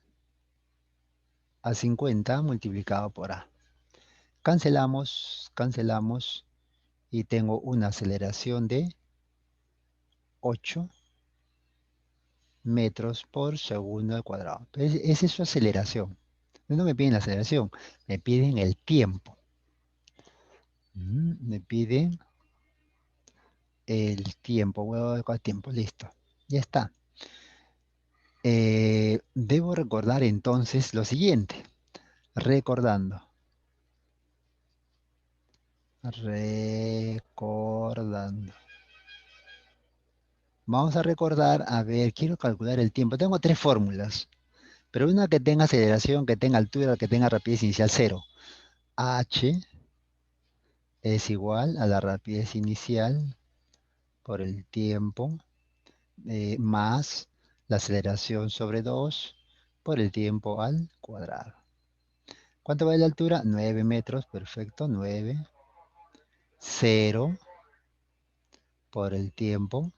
a 50 multiplicado por A. Cancelamos, cancelamos y tengo una aceleración de 8 metros por segundo al cuadrado. Esa es su aceleración. No me piden la aceleración, me piden el tiempo. Me piden el tiempo. Voy a ver cuál tiempo. Listo. Ya está. Debo recordar entonces lo siguiente. Recordando. Recordando. Vamos a recordar, a ver, quiero calcular el tiempo. Tengo tres fórmulas, pero una que tenga aceleración, que tenga altura, que tenga rapidez inicial cero. H es igual a la rapidez inicial por el tiempo más la aceleración sobre 2 por el tiempo al cuadrado. ¿Cuánto vale la altura? 9 metros, perfecto, 9. Cero por el tiempo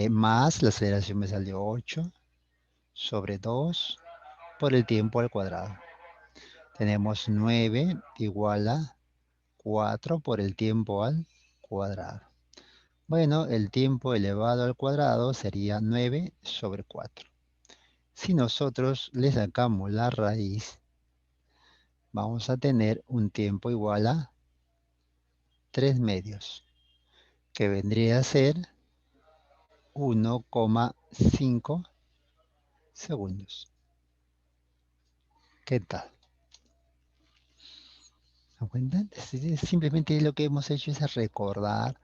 más la aceleración me salió 8 sobre 2 por el tiempo al cuadrado. Tenemos 9 igual a 4 por el tiempo al cuadrado. Bueno, el tiempo elevado al cuadrado sería 9 sobre 4. Si nosotros le sacamos la raíz vamos a tener un tiempo igual a 3 medios, que vendría a ser 1,5 segundos. ¿Qué tal? ¿Se dan cuenta? Simplemente lo que hemos hecho es recordar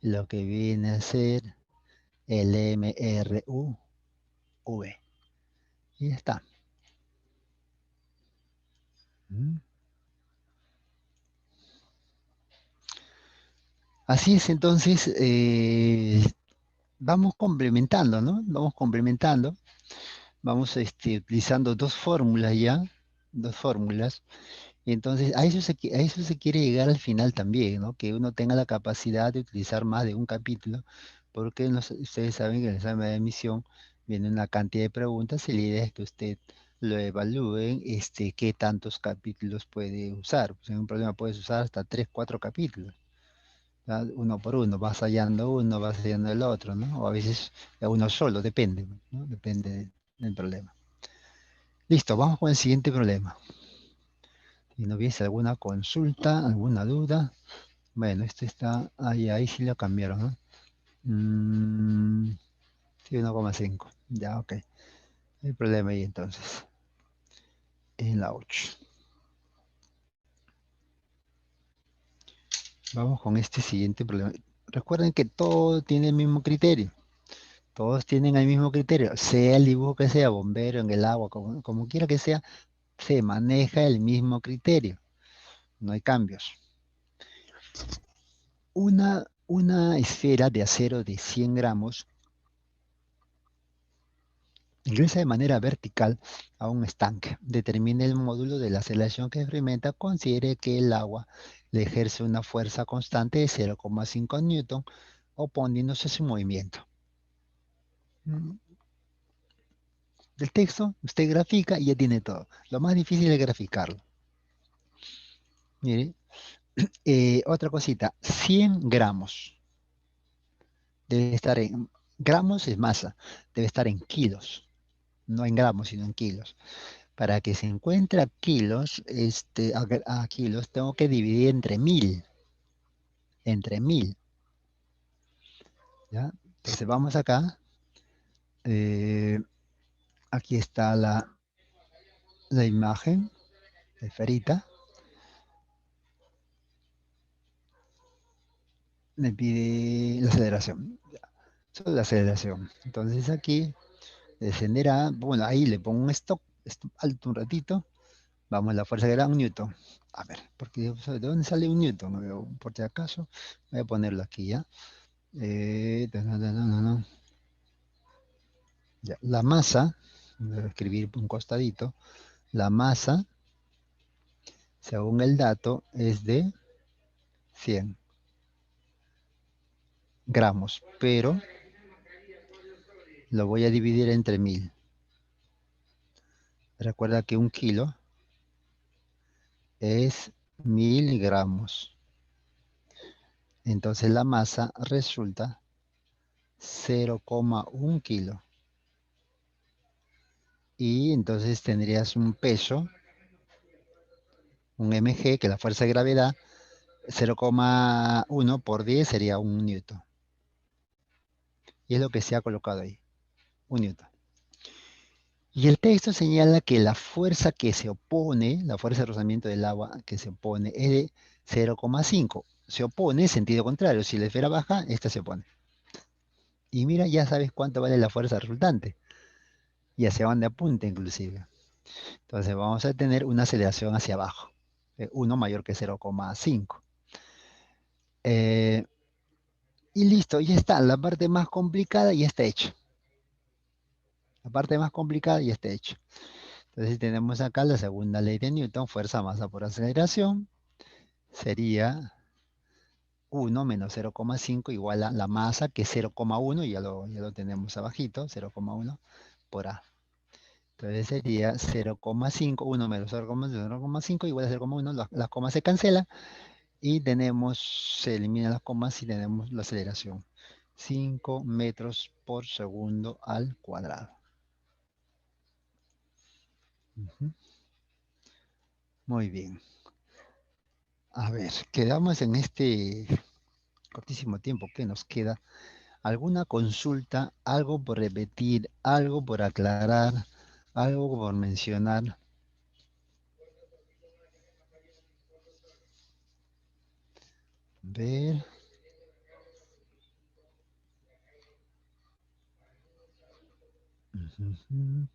lo que viene a ser el MRUV. Y ya está. ¿Mm? Así es, entonces, vamos complementando, ¿no? Vamos complementando. Vamos utilizando dos fórmulas ya, dos fórmulas. Y entonces, a eso se quiere llegar al final también, ¿no? Que uno tenga la capacidad de utilizar más de un capítulo, porque ustedes saben que en el examen de admisión viene una cantidad de preguntas y la idea es que usted lo evalúen, qué tantos capítulos puede usar. Pues en un problema puedes usar hasta 3, 4 capítulos, ¿ya? Uno por uno, vas hallando el otro, ¿no? O a veces uno solo, depende, ¿no? Depende del problema. Listo, vamos con el siguiente problema. Si no hubiese alguna consulta, alguna duda. Bueno, este está, ahí sí lo cambiaron, ¿no? Sí, 1,5. Ya, ok. No hay problema ahí entonces. En la 8. Vamos con este siguiente problema. Recuerden que todo tiene el mismo criterio. Todos tienen el mismo criterio. Sea el dibujo que sea, bombero, en el agua, como quiera que sea, se maneja el mismo criterio. No hay cambios. Una esfera de acero de 100 gramos ingresa de manera vertical a un estanque. Determine el módulo de la aceleración que experimenta. Considere que el agua le ejerce una fuerza constante de 0,5 newton, oponiéndose a su movimiento. Mm, Del texto, usted grafica y ya tiene todo. Lo más difícil es graficarlo. Mire, otra cosita, 100 gramos. Debe estar en gramos es masa, debe estar en kilos, no en gramos, sino en kilos. Para que se encuentre a kilos, a kilos, tengo que dividir entre 1000, ¿ya? Entonces vamos acá, eh, aquí está la imagen de Ferita, me pide la aceleración, ya, solo la aceleración. Entonces aquí descenderá, bueno, ahí le pongo un stop alto un ratito, vamos, la fuerza que era un newton. A ver, porque ¿de dónde sale un newton? No veo, por si acaso, voy a ponerlo aquí ya. No. Ya, la masa, voy a escribir un costadito, la masa, según el dato, es de 100 gramos, pero lo voy a dividir entre 1000. Recuerda que un kilo es 1000 gramos. Entonces la masa resulta 0,1 kilo. Y entonces tendrías un peso, un mg, que es la fuerza de gravedad, 0,1 por 10 sería un newton. Y es lo que se ha colocado ahí, un newton. Y el texto señala que la fuerza que se opone, la fuerza de rozamiento del agua que se opone es de 0,5. Se opone sentido contrario. Si la esfera baja, esta se opone. Y mira, ya sabes cuánto vale la fuerza resultante. Y hacia dónde apunta inclusive. Entonces vamos a tener una aceleración hacia abajo. 1 mayor que 0,5. Eh, y listo, ya está. La parte más complicada ya está hecha. La parte más complicada ya está hecha. Entonces tenemos acá la segunda ley de Newton, fuerza masa por aceleración. Sería 1 menos 0,5 igual a la masa, que es 0,1, ya lo tenemos abajito, 0,1 por A. Entonces sería 0,5, 1 menos 0,5 igual a 0,1, las comas se cancelan y se eliminan las comas y tenemos la aceleración. 5 metros por segundo al cuadrado. Ujú. Muy bien. A ver, quedamos en este cortísimo tiempo que nos queda. ¿Alguna consulta, algo por repetir, algo por aclarar, algo por mencionar? Ver. Ujú.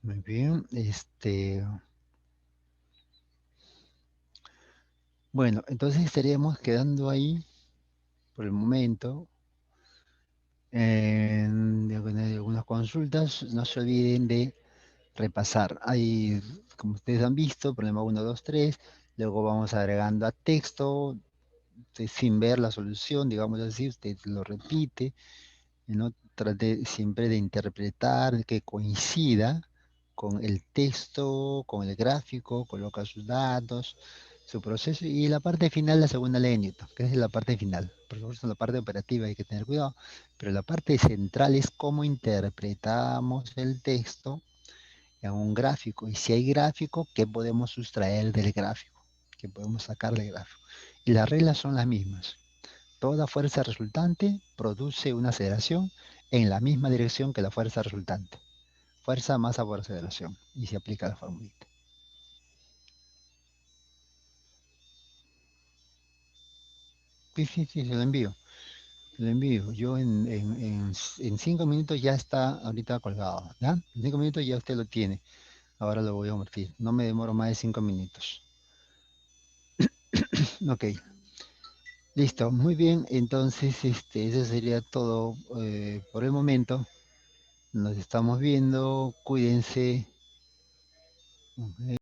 Muy bien. Bueno, entonces estaríamos quedando ahí por el momento. De algunas consultas, no se olviden de repasar. Hay, como ustedes han visto, problema uno 2 3. Luego vamos agregando a texto, sin ver la solución, digamos así, usted lo repite, ¿no? Trate siempre de interpretar que coincida con el texto, con el gráfico, coloca sus datos, su proceso y la parte final, la segunda ley de Newton, que es la parte final. Por supuesto, la parte operativa hay que tener cuidado, pero la parte central es cómo interpretamos el texto en un gráfico. Y si hay gráfico, ¿qué podemos sustraer del gráfico? ¿Qué podemos sacar del gráfico? Y las reglas son las mismas. Toda fuerza resultante produce una aceleración en la misma dirección que la fuerza resultante. Fuerza, masa por aceleración. Y se aplica la formulita. Sí, sí, sí, se lo envío. Se lo envío. Yo en 5 minutos ya está ahorita colgado. ¿Ya? En 5 minutos ya usted lo tiene. Ahora lo voy a convertir. No me demoro más de 5 minutos. Ok, listo. Muy bien. Entonces, eso sería todo por el momento. Nos estamos viendo. Cuídense. Ok.